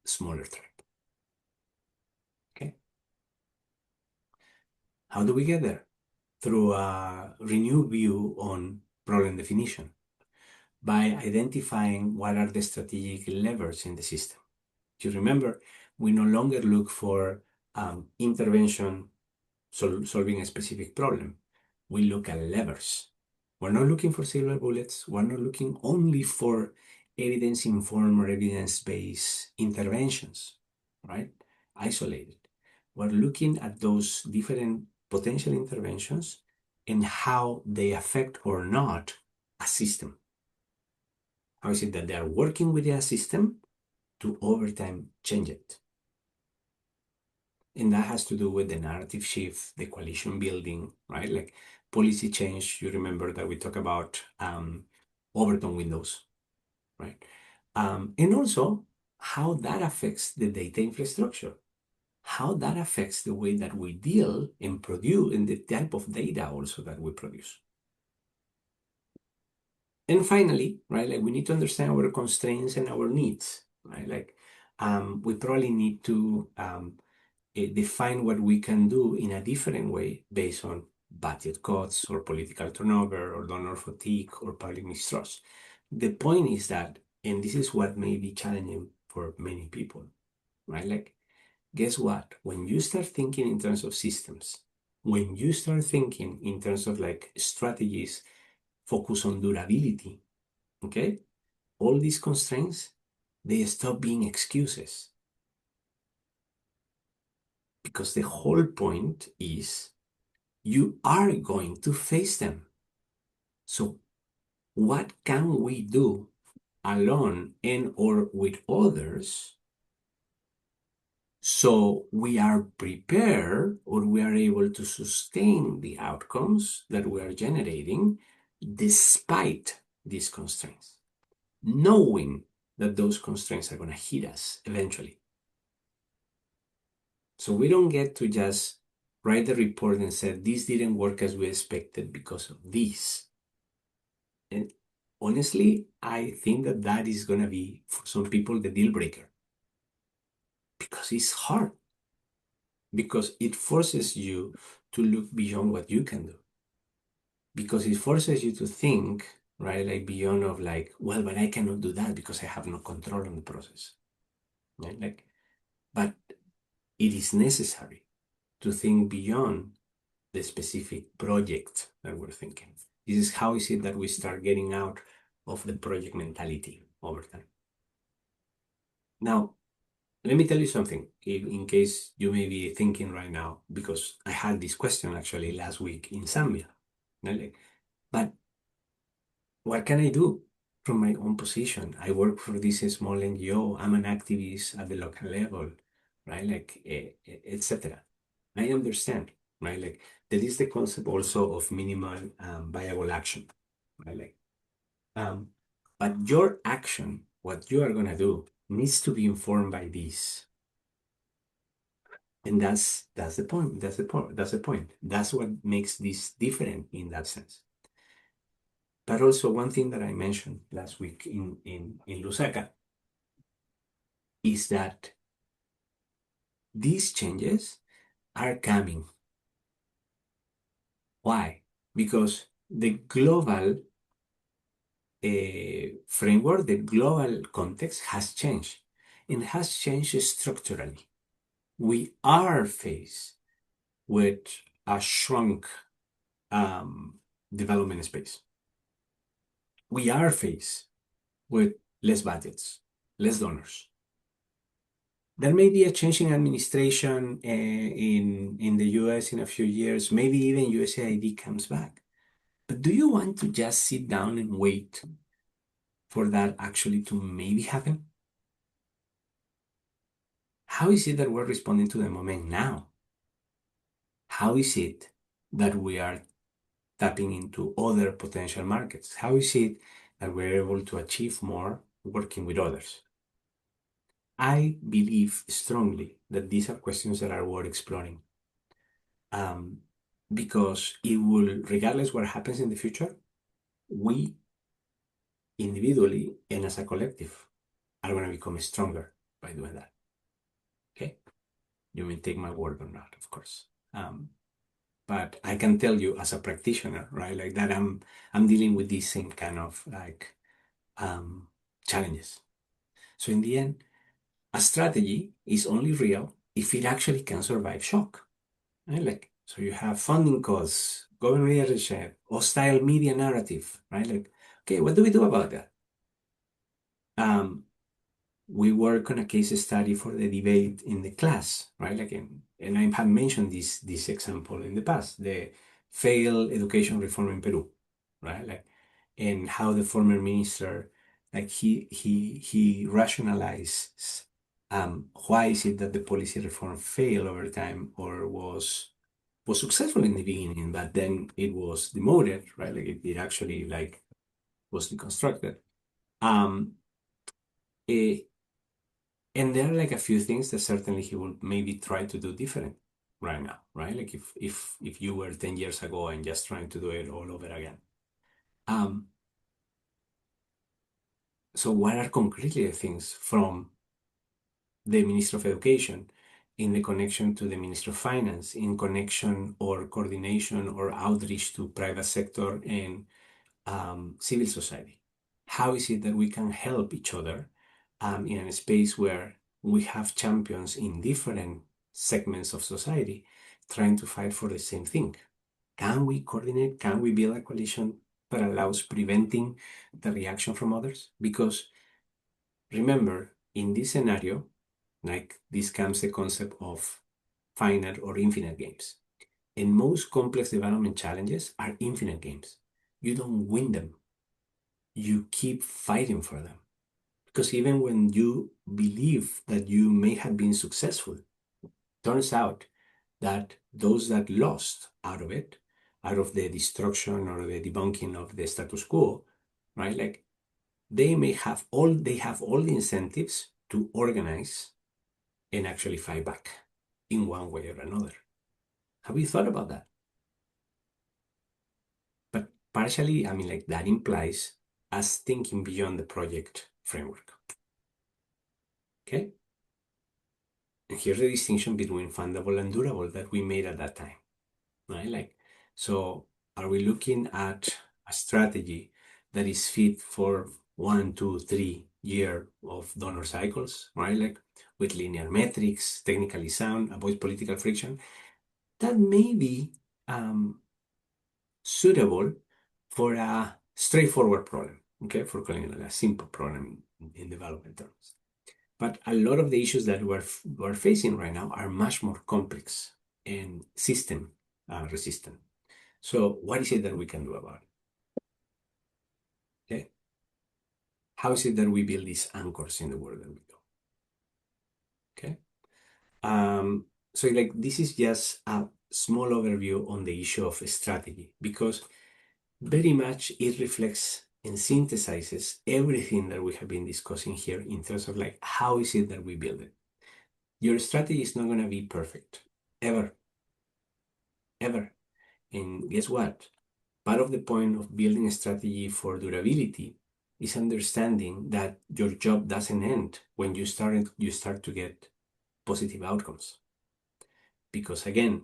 smaller tribe? Okay. How do we get there? Through a renewed view on problem definition, by identifying what are the strategic levers in the system. You remember, we no longer look for intervention solving a specific problem. We look at levers. We're not looking for silver bullets. We're not looking only for evidence-informed or evidence-based interventions, right? Isolated. We're looking at those different potential interventions and how they affect or not a system. How is it that they are working with a system to over time change it? And that has to do with the narrative shift, the coalition building, right? Like policy change. You remember that we talk about Overton windows, right? And also how that affects the data infrastructure, how that affects the way that we deal and produce, and the type of data also that we produce. And finally, right, like we need to understand our constraints and our needs, right? Like we probably need to define what we can do in a different way based on budget cuts or political turnover or donor fatigue or public mistrust. The point is that, and this is what may be challenging for many people, right? Like, guess what? When you start thinking in terms of systems, when you start thinking in terms of like strategies focus on durability, okay? All these constraints, they stop being excuses. Because the whole point is you are going to face them. So what can we do alone and or with others so we are prepared or we are able to sustain the outcomes that we are generating despite these constraints, knowing that those constraints are going to hit us eventually. So we don't get to just write the report and say, this didn't work as we expected because of this. And honestly, I think that that is going to be, for some people, the deal breaker. Because it's hard. Because it forces you to look beyond what you can do. Because it forces you to think, right, like beyond of like, well, but I cannot do that because I have no control on the process. Right? Like, but it is necessary to think beyond the specific project that we're thinking. This is how is it that we start getting out of the project mentality over time. Now, let me tell you something, in case you may be thinking right now, because I had this question actually last week in Zambia. Like, but what can I do from my own position? I work for this small NGO. I'm an activist at the local level, right? Like, etc. I understand, right? Like, there is the concept also of minimal viable action, right? Like, but your action, what you are gonna do, needs to be informed by this. And that's the point. That's the point. That's the point. That's what makes this different in that sense. But also one thing that I mentioned last week in Lusaka is that these changes are coming. Why? Because the global framework, the global context has changed, and has changed structurally. We are faced with a shrunk development space. We are faced with less budgets, less donors. There may be a change in administration in the US in a few years. Maybe even USAID comes back. But do you want to just sit down and wait for that actually to maybe happen? How is it that we're responding to the moment now? How is it that we are tapping into other potential markets? How is it that we're able to achieve more working with others? I believe strongly that these are questions that are worth exploring. Because it will, regardless what happens in the future, we individually and as a collective are going to become stronger by doing that. Okay? You may take my word or not, of course. But I can tell you as a practitioner, right, like that I'm dealing with these same kind of like challenges. So in the end, a strategy is only real if it actually can survive shock. Right? Like, so you have funding costs, government leadership, hostile media narrative, right? Like, okay, what do we do about that? We work on a case study for the debate in the class, right? Like, and I have mentioned this example in the past, the failed education reform in Peru, right? Like, and how the former minister, like he rationalizes why is it that the policy reform failed over time or was successful in the beginning, but then it was demoted, right? Like it actually like was deconstructed. Eh, and there are like a few things that certainly he will maybe try to do different right now, right? Like if you were 10 years ago and just trying to do it all over again. So what are concretely the things from the Minister of Education in the connection to the Minister of Finance, in connection or coordination or outreach to private sector and civil society? How is it that we can help each other in a space where we have champions in different segments of society trying to fight for the same thing? Can we coordinate? Can we build a coalition that allows preventing the reaction from others? Because remember, in this scenario, like this comes the concept of finite or infinite games. And most complex development challenges are infinite games. You don't win them. You keep fighting for them. Because even when you believe that you may have been successful, turns out that those that lost out of it, out of the destruction or the debunking of the status quo, right? Like they have all the incentives to organize and actually fight back in one way or another. Have you thought about that? But partially, I mean, like that implies as thinking beyond the project framework. Okay? And here's the distinction between fundable and durable that we made at that time, right? Like, so are we looking at a strategy that is fit for 1, 2, 3 year of donor cycles, right? Like with linear metrics, technically sound, avoid political friction? That may be suitable for a straightforward problem, okay? For calling it a simple problem in development terms. But a lot of the issues that we're facing right now are much more complex and system resistant. So what is it that we can do about it? Okay. How is it that we build these anchors in the world that we go? Okay. So like this is just a small overview on the issue of strategy, because very much it reflects and synthesizes everything that we have been discussing here in terms of like, how is it that we build it? Your strategy is not going to be perfect, ever. And guess what? Part of the point of building a strategy for durability is understanding that your job doesn't end when you start to get positive outcomes. Because again,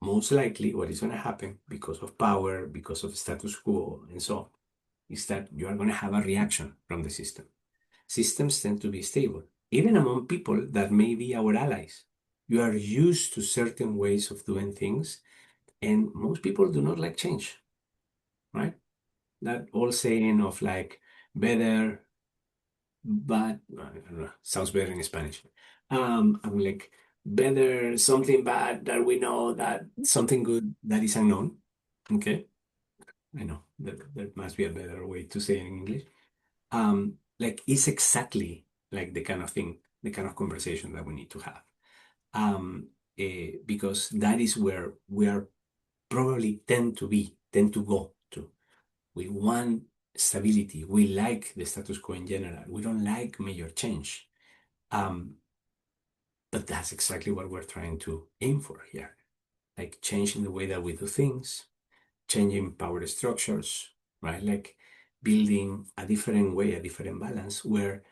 most likely what is going to happen because of power, because of status quo, and so on, is that you are going to have a reaction from the system. Systems tend to be stable, even among people that may be our allies. You are used to certain ways of doing things, and most people do not like change, right? That old saying of like better, but I don't know, sounds better in Spanish. I'm like better something bad that we know that something good that is unknown. Okay, I know that must be a better way to say it in English. Like it's exactly like the kind of thing, the kind of conversation that we need to have. Because that is where we are probably tend to go to. We want stability. We like the status quo in general. We don't like major change. But that's exactly what we're trying to aim for here. Like changing the way that we do things, changing power structures, right? Like building a different way, a different balance where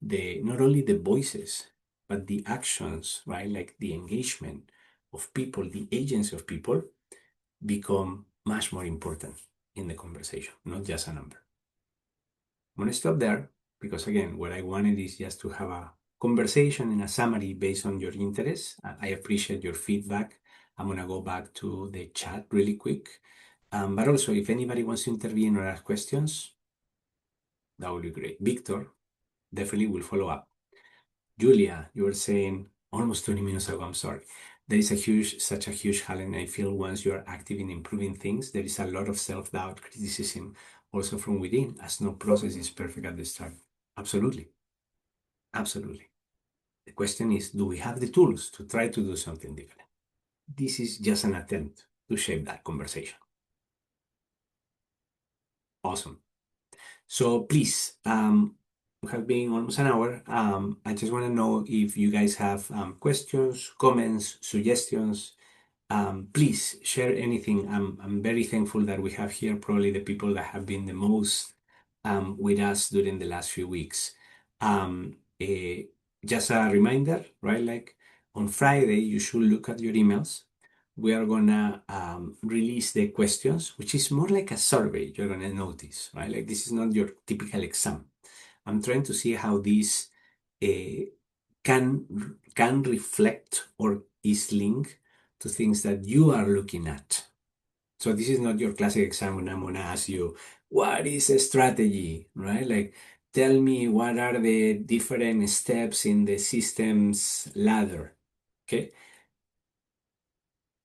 not only the voices, but the actions, right? Like the engagement of people, the agency of people become much more important in the conversation, not just a number. I'm going to stop there because, again, what I wanted is just to have a conversation and a summary based on your interests. I appreciate your feedback. I'm going to go back to the chat really quick. But also, if anybody wants to intervene or ask questions, that would be great. Victor definitely will follow up. Julia, you were saying almost 20 minutes ago, I'm sorry. There is such a huge challenge. I feel once you are active in improving things, there is a lot of self-doubt, criticism, also from within, as no process is perfect at the start. Absolutely. Absolutely. The question is, do we have the tools to try to do something different? This is just an attempt to shape that conversation. Awesome. So please, we have been almost an hour. I just want to know if you guys have questions, comments, suggestions. Please share anything. I'm very thankful that we have here probably the people that have been the most with us during the last few weeks. Just a reminder, right? Like on Friday, you should look at your emails. We are gonna release the questions, which is more like a survey. You're gonna notice, right? Like this is not your typical exam. I'm trying to see how this can reflect or is linked to things that you are looking at. So this is not your classic exam when I'm gonna ask you, what is a strategy, right? Like, tell me what are the different steps in the systems ladder, okay?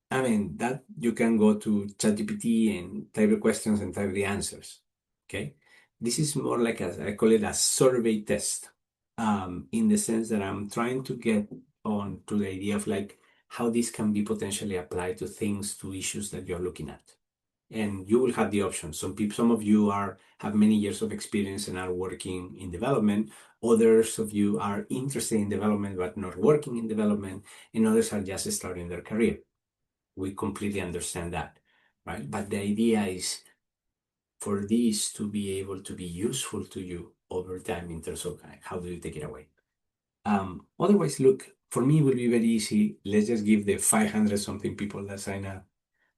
I mean, that you can go to ChatGPT and type the questions and type the answers, okay? This is more like I call it a survey test, in the sense that I'm trying to get on to the idea of like how this can be potentially applied to things, to issues that you're looking at. And you will have the option. Some of you have many years of experience and are working in development. Others of you are interested in development but not working in development, and others are just starting their career. We completely understand that, right? But the idea is for this to be able to be useful to you over time in terms of how do you take it away. Otherwise, look, for me, it will be very easy. Let's just give the 500 something people that sign up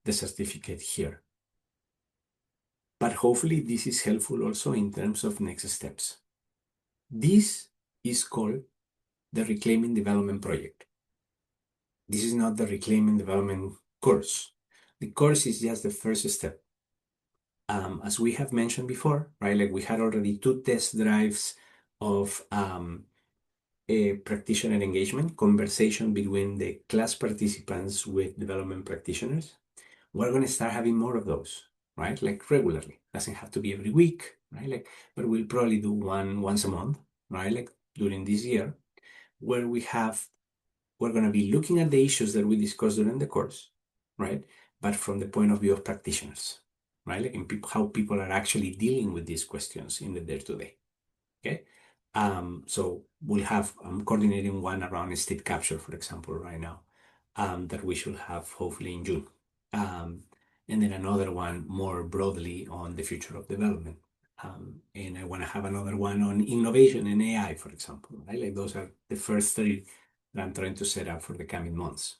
the certificate here. But hopefully this is helpful also in terms of next steps. This is called the Reclaiming Development Project. This is not the Reclaiming Development course. The course is just the first step. As we have mentioned before, right? Like we had already 2 test drives of a practitioner engagement, conversation between the class participants with development practitioners. We're going to start having more of those, right? Like regularly. Doesn't have to be every week, right? Like, but we'll probably do one once a month, right? Like during this year, where we're going to be looking at the issues that we discussed during the course, right? But from the point of view of practitioners, right? Like in how people are actually dealing with these questions in the day-to-day, okay? So we'll have, I'm coordinating one around state capture, for example, right now, that we should have hopefully in June. And then another one more broadly on the future of development. And I want to have another one on innovation and AI, for example, right? Like those are the first 3 that I'm trying to set up for the coming months.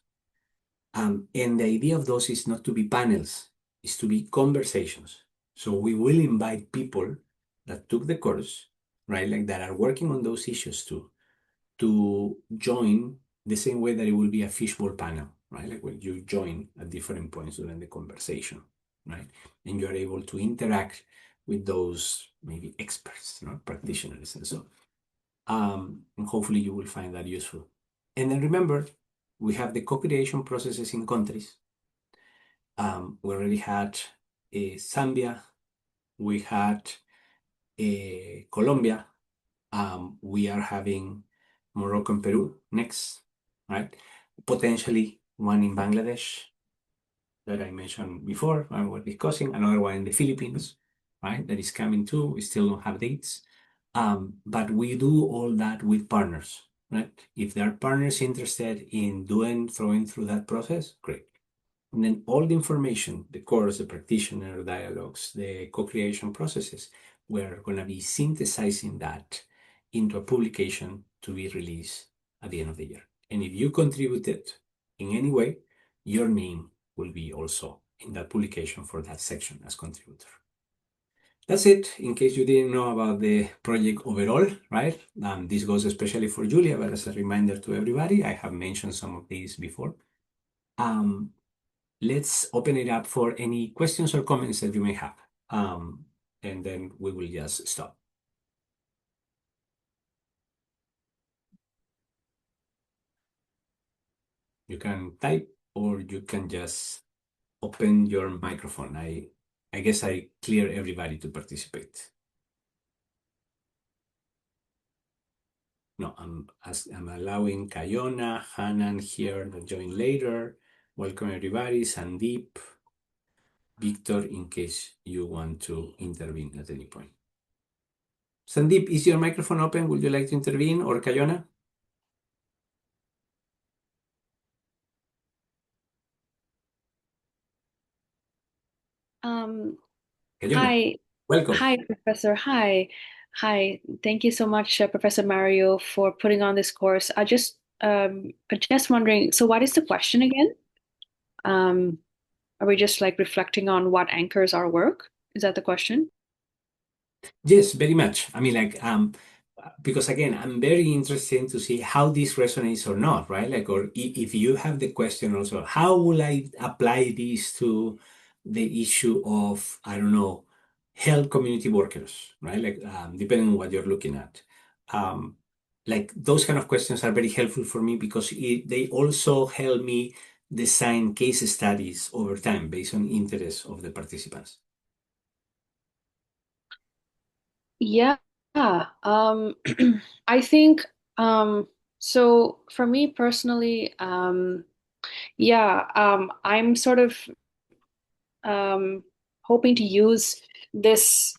And the idea of those is not to be panels, is to be conversations. So we will invite people that took the course, right? Like that are working on those issues too, to join the same way that it will be a fishbowl panel, right? Like when you join at different points during the conversation, right? And you are able to interact with those maybe experts, practitioners and so. And hopefully you will find that useful. And then remember, we have the co-creation processes in countries. We already had Zambia, we had Colombia, we are having Morocco and Peru next, right? Potentially one in Bangladesh that I mentioned before, I was discussing, another one in the Philippines, right? That is coming too. We still don't have dates. But we do all that with partners, right? If there are partners interested in throwing through that process, great. And then all the information, the course, the practitioner dialogues, the co-creation processes, we're going to be synthesizing that into a publication to be released at the end of the year. And if you contributed in any way, your name will be also in that publication for that section as contributor. That's it, in case you didn't know about the project overall, right? This goes especially for Julia, but as a reminder to everybody, I have mentioned some of these before. Let's open it up for any questions or comments that you may have. And then we will just stop. You can type or you can just open your microphone. I guess I clear everybody to participate. No, I'm allowing Kayona, Hanan here to join later. Welcome everybody, Sandeep, Victor, in case you want to intervene at any point. Sandeep, is your microphone open? Would you like to intervene, or Kayona? Um, Kayona, hi, welcome. hi, Professor. Hi, hi. Thank you so much, Professor Mario, for putting on this course. I just wondering, so what is the question again? Are we just like reflecting on what anchors our work? Is that the question? Yes, very much. I mean, like, because again, I'm very interested to see how this resonates or not, right? Like, or if you have the question also, how will I apply this to the issue of, I don't know, health community workers, right? Like, depending on what you're looking at. Like those kind of questions are very helpful for me because they also help me design case studies over time based on interest of the participants. Yeah. I think so for me personally, I'm sort of hoping to use this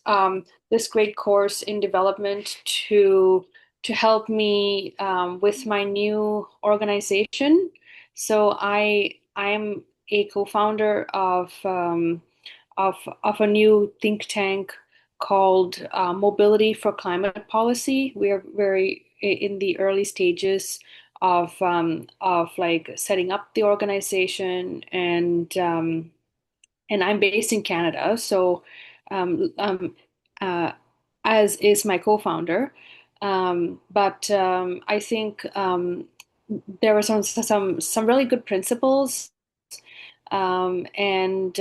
great course in development to help me with my new organization. So I'm a co-founder of of a new think tank called Mobility for Climate Policy. We are very in the early stages of like setting up the organization, and I'm based in Canada, so um, um, uh, as is my co-founder. But I think there were some really good principles, and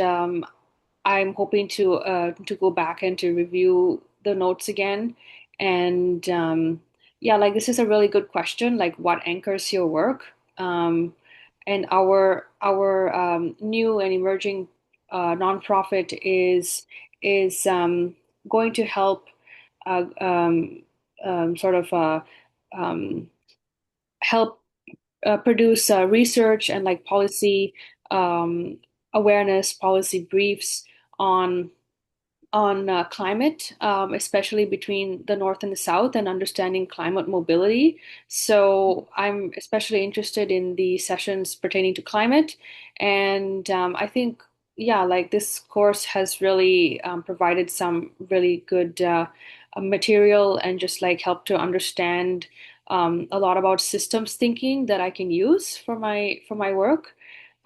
I'm hoping to go back and to review the notes again. And yeah, like this is a really good question. Like, what anchors your work? And our new and emerging nonprofit is going to help uh, um, sort of um, help produce research and like policy um, awareness, policy briefs on climate, especially between the North and the South, and understanding climate mobility. So I'm especially interested in the sessions pertaining to climate, and I think yeah, like this course has really provided some really good material and just like helped to understand a lot about systems thinking that I can use for my work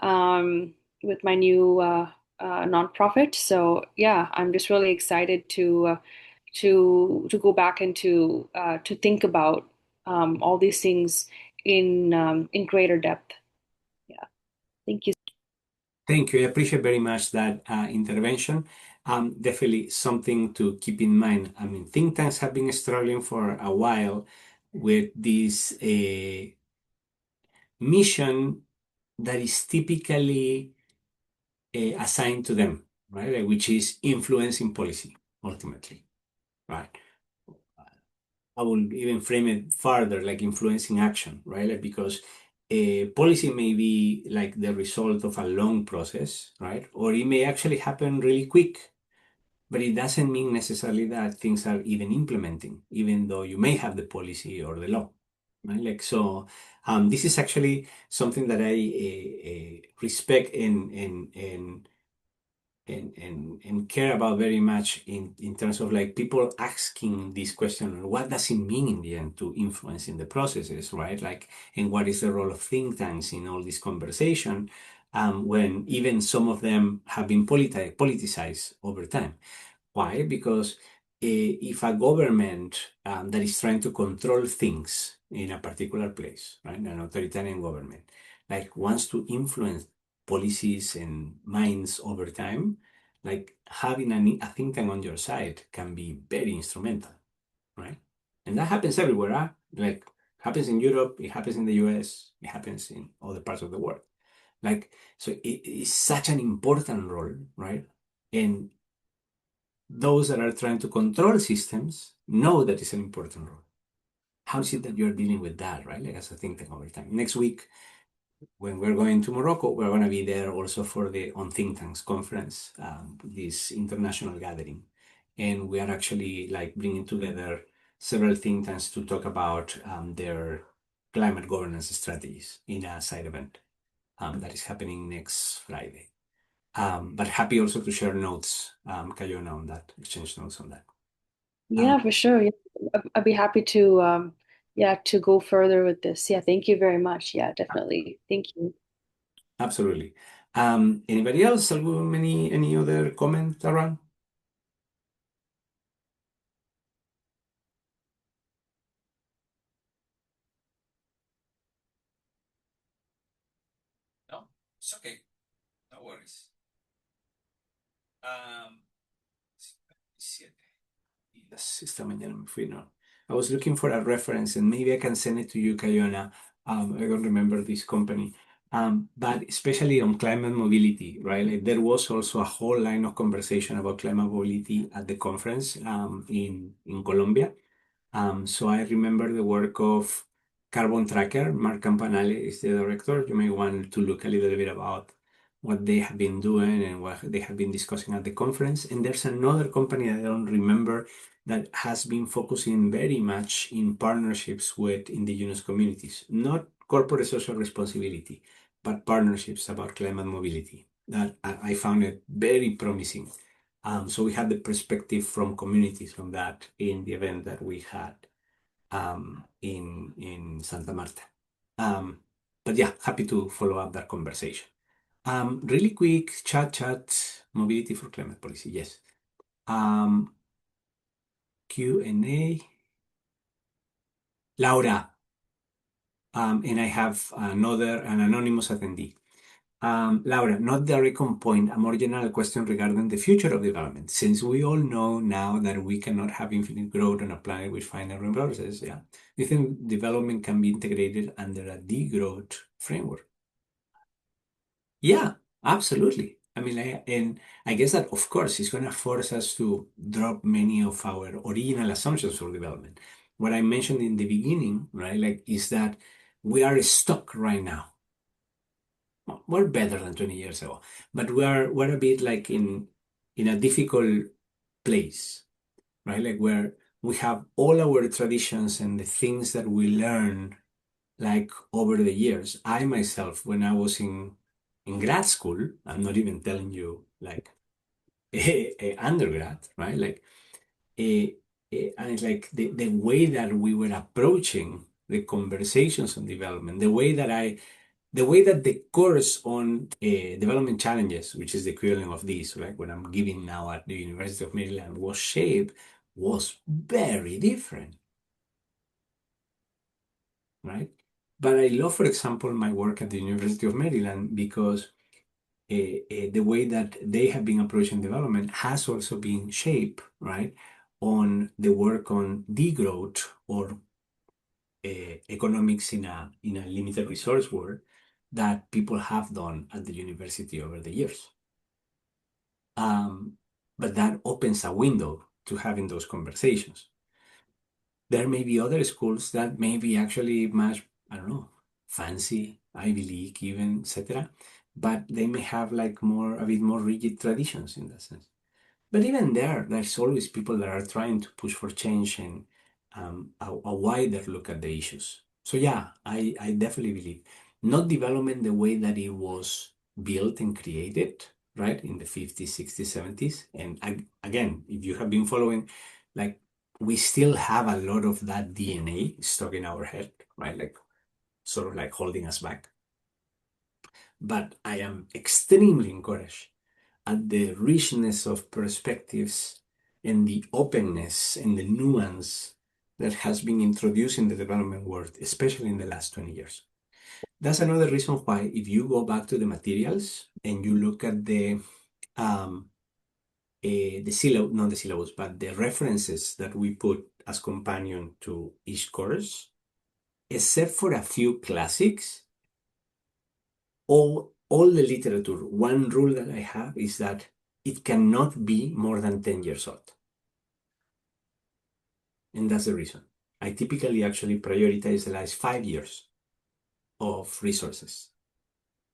with my new nonprofit. So yeah, I'm just really excited to go back and to think about all these things in greater depth. Yeah, thank you. Thank you. I appreciate very much that intervention. Definitely something to keep in mind. I mean, think tanks have been struggling for a while with this mission that is typically assigned to them, right? Which is influencing policy ultimately, right? I will even frame it further, like influencing action, right? Like because policy may be like the result of a long process, right? Or it may actually happen really quick, but it doesn't mean necessarily that things are even implementing, even though you may have the policy or the law, right? Like so, this is actually something that I respect and care about very much in terms of like people asking this question, what does it mean in the end to influence in the processes, right? Like, and what is the role of think tanks in all this conversation, when even some of them have been politicized over time. Why? Because if a government that is trying to control things in a particular place, right, an authoritarian government, like wants to influence policies and minds over time, like having a think tank on your side can be very instrumental, right? And that happens everywhere, huh? Like happens in Europe, it happens in the US, it happens in other parts of the world. Like, so it is such an important role, right? And those that are trying to control systems know that it's an important role. How is it that you're dealing with that, right? Like as a think tank over time. Next week, when we're going to Morocco, we're going to be there also for the On Think Tanks conference, this international gathering. And we are actually like bringing together several think tanks to talk about their climate governance strategies in a side event that is happening next Friday. But happy also to share notes, Kayona, on that, exchange notes on that. Yeah, for sure. Yeah, I'd be happy to yeah, to go further with this. Yeah, thank you very much. Yeah, definitely. Thank you. Absolutely. Anybody else? Any other comment around? No, it's okay. No worries. 7 y esta mañana me fui, no. I was looking for a reference and maybe I can send it to you, Kayona. I don't remember this company. But especially on climate mobility, right? Like there was also a whole line of conversation about climate mobility at the conference in Colombia. So I remember the work of Carbon Tracker. Mark Campanale is the director. You may want to look a little bit about what they have been doing and what they have been discussing at the conference. And there's another company that I don't remember that has been focusing very much in partnerships with indigenous communities, not corporate social responsibility, but partnerships about climate mobility. that I found it very promising. So we had the perspective from communities from that in the event that we had in Santa Marta. But yeah, happy to follow up that conversation. Really quick chat, mobility for climate policy. Yes. Q&A. Laura, and I have an anonymous attendee. Laura, not direct on point, a more general question regarding the future of development. Since we all know now that we cannot have infinite growth on a planet with finite resources, yeah, you think development can be integrated under a degrowth framework? Yeah, absolutely. I mean, and I guess that, of course, it's going to force us to drop many of our original assumptions for development. What I mentioned in the beginning, right, like, is that we are stuck right now. We're better than 20 years ago, but we're a bit like in a difficult place, right? Like where we have all our traditions and the things that we learn like over the years. I myself, when I was in grad school, I'm not even telling you like a undergrad, right? Like and it's like the way that we were approaching the conversations on development, the way that the course on development challenges, which is the equivalent of this, right, what I'm giving now at the University of Maryland, was shaped, was very different, right? But I love, for example, my work at the University of Maryland because the way that they have been approaching development has also been shaped, right, on the work on degrowth or economics in a limited resource world that people have done at the university over the years. But that opens a window to having those conversations. There may be other schools that may be actually much, I don't know, fancy, Ivy League even, etc. But they may have like a bit more rigid traditions in that sense. But even there's always people that are trying to push for change and a wider look at the issues. So yeah, I definitely believe not development the way that it was built and created, right, in the 50s, 60s, 70s. And again, if you have been following, like we still have a lot of that DNA stuck in our head, right? Like sort of like holding us back. But I am extremely encouraged at the richness of perspectives and the openness and the nuance that has been introduced in the development world, especially in the last 20 years. That's another reason why, if you go back to the materials and you look at the syllabus, not the syllabus, but the references that we put as companion to each course, except for a few classics, all the literature, one rule that I have is that it cannot be more than 10 years old. And that's the reason. I typically actually prioritize the last 5 years of resources.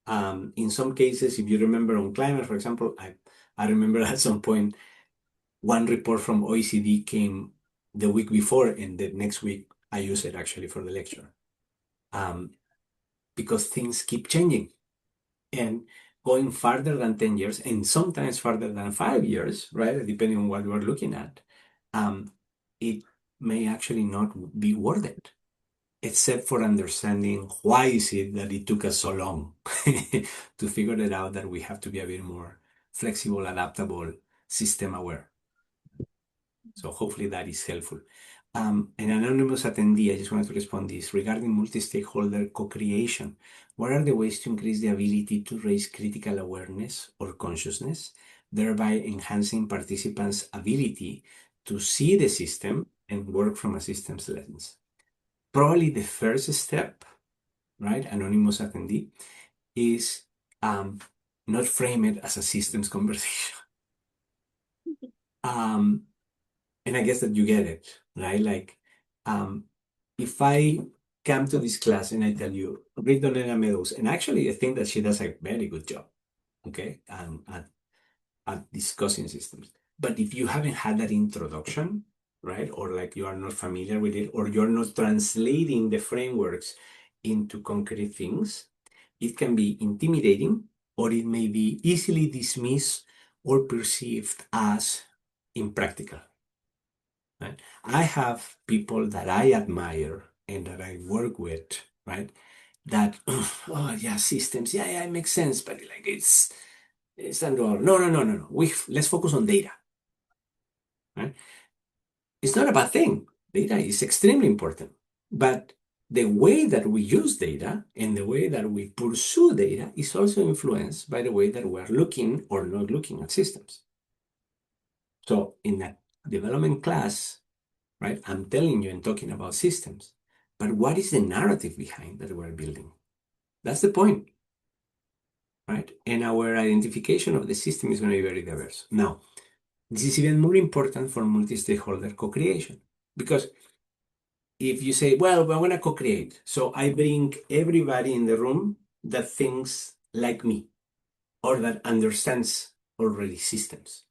In some cases, if you remember on climate, for example, I remember at some point, one report from OECD came the week before, and the next week I use it actually for the lecture. Because things keep changing. And going farther than 10 years, and sometimes farther than 5 years, right, depending on what we're looking at, it may actually not be worth it, except for understanding why is it that it took us so long to figure it out that we have to be a bit more flexible, adaptable, system aware. So hopefully that is helpful. An anonymous attendee, I just wanted to respond this regarding multi-stakeholder co-creation. What are the ways to increase the ability to raise critical awareness or consciousness, thereby enhancing participants' ability to see the system and work from a systems lens? Probably the first step, right, anonymous attendee, is not frame it as a systems conversation. And I guess that you get it, right? Like, if I come to this class and I tell you, read Donella Meadows, and actually I think that she does a very good job, okay, at discussing systems. But if you haven't had that introduction, right, or like you are not familiar with it, or you're not translating the frameworks into concrete things, it can be intimidating or it may be easily dismissed or perceived as impractical. Right? I have people that I admire and that I work with, right? That, oh yeah, systems, yeah, it makes sense, but like it's not all. No. Let's focus on data, right? It's not a bad thing. Data is extremely important, but the way that we use data and the way that we pursue data is also influenced by the way that we're looking or not looking at systems. So in that development class, right, I'm telling you and talking about systems, but what is the narrative behind that we're building? That's the point, right? And our identification of the system is going to be very diverse. Now, this is even more important for multi-stakeholder co-creation, because if you say, well, I want to co-create, so I bring everybody in the room that thinks like me or that understands already systems.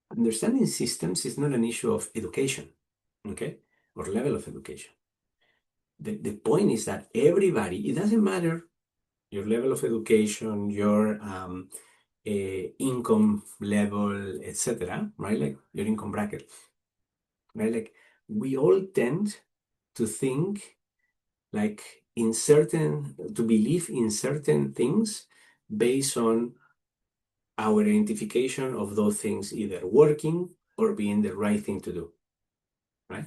Understanding systems is not an issue of education, okay, or level of education. The point is that everybody, it doesn't matter your level of education, your income level, etc., right? Like your income bracket, right? Like we all tend to think like to believe in certain things based on our identification of those things either working or being the right thing to do, right?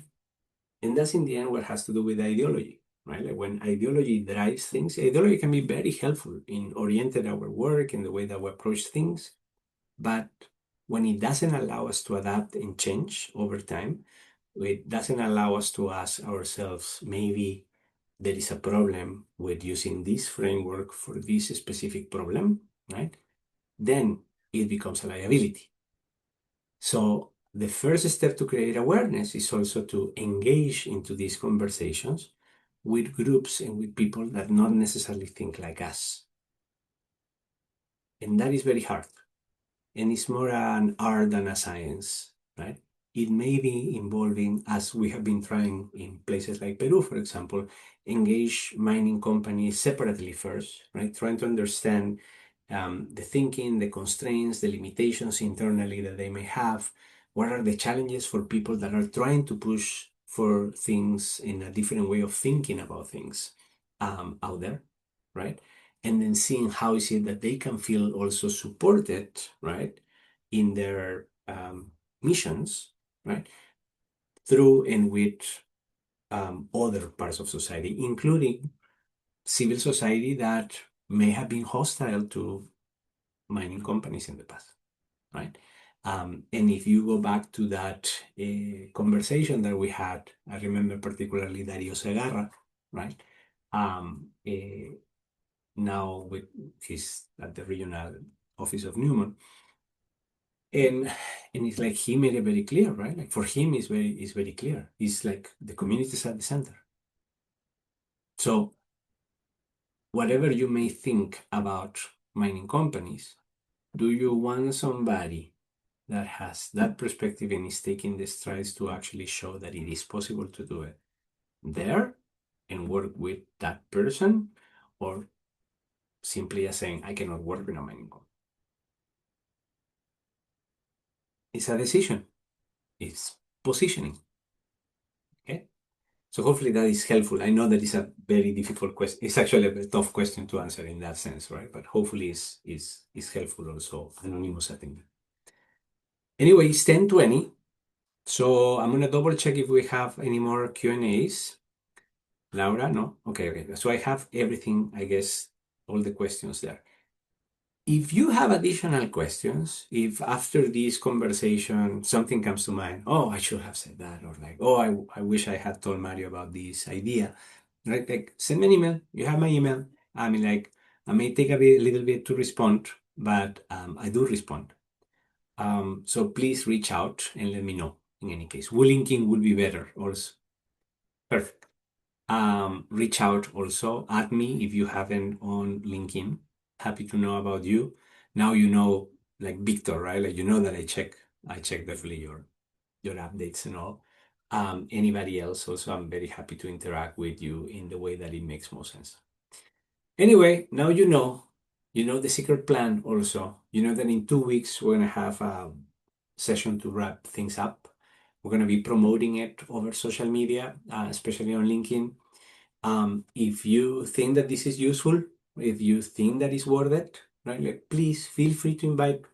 And that's in the end what has to do with ideology, right? Like when ideology drives things, ideology can be very helpful in orienting our work in the way that we approach things. But when it doesn't allow us to adapt and change over time, it doesn't allow us to ask ourselves, maybe there is a problem with using this framework for this specific problem, right? Then it becomes a liability. So the first step to create awareness is also to engage into these conversations with groups and with people that not necessarily think like us. And that is very hard. And it's more an art than a science, right? It may be involving, as we have been trying in places like Peru, for example, engage mining companies separately first, right? Trying to understand the thinking, the constraints, the limitations internally that they may have. What are the challenges for people that are trying to push for things in a different way of thinking about things out there, right? And then seeing how is it that they can feel also supported, right, in their missions, right, through and with other parts of society, including civil society that may have been hostile to mining companies in the past, right? And if you go back to that conversation that we had, I remember particularly Dario Segarra, right? Now he's at the regional office of Newman, and it's like he made it very clear, right? Like for him, it's very clear. It's like the community is at the center. So whatever you may think about mining companies, do you want somebody that has that perspective and is taking the strides to actually show that it is possible to do it there and work with that person, or simply as saying, I cannot work in a mining company? It's a decision. It's positioning. Okay. So hopefully that is helpful. I know that it's a very difficult question. It's actually a tough question to answer in that sense, right? But hopefully it's helpful also. Anonymous, I think. Anyway, it's 10:20. So I'm gonna double check if we have any more Q&As. Laura, no? Okay. So I have everything, I guess, all the questions there. If you have additional questions, if after this conversation something comes to mind, oh, I should have said that, or like, oh, I wish I had told Mario about this idea, right? Like, send me an email. You have my email. I mean, like, I may take a little bit to respond, but I do respond. So please reach out and let me know. In any case, linking would be better also. Perfect. Reach out also. Add me if you haven't on LinkedIn. Happy to know about you. Now you know, like Victor, right? Like you know that I check definitely your updates and all. Anybody else also, I'm very happy to interact with you in the way that it makes more sense. Anyway, now you know. You know the secret plan also. You know that in 2 weeks we're gonna have a session to wrap things up. We're gonna be promoting it over social media, especially on LinkedIn. If you think that this is useful, if you think that it's worth it, right? Like, please feel free to invite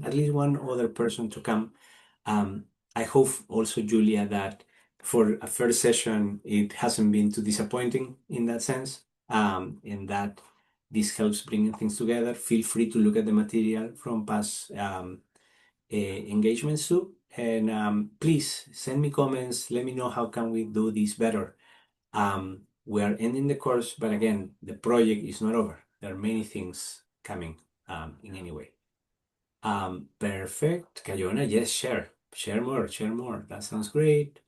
at least one other person to come. I hope also, Julia, that for a first session, it hasn't been too disappointing in that sense, in that this helps bringing things together. Feel free to look at the material from past engagements too. And please send me comments. Let me know how can we do this better. We are ending the course, but again, the project is not over. There are many things coming in any way. Perfect. Cayona, yes, share more. That sounds great.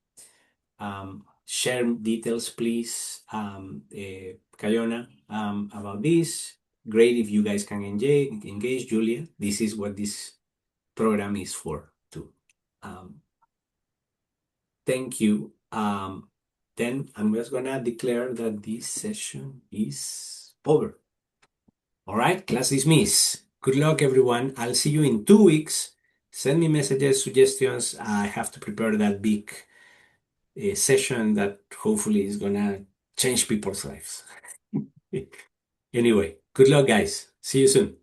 Share details, please, Cayona, about this. Great if you guys can engage Julia. This is what this program is for too. Thank you. Then I'm just gonna declare that this session is over. All right, class dismissed. Good luck, everyone. I'll see you in 2 weeks. Send me messages, suggestions. I have to prepare that big session that hopefully is gonna change people's lives. Anyway, good luck, guys. See you soon.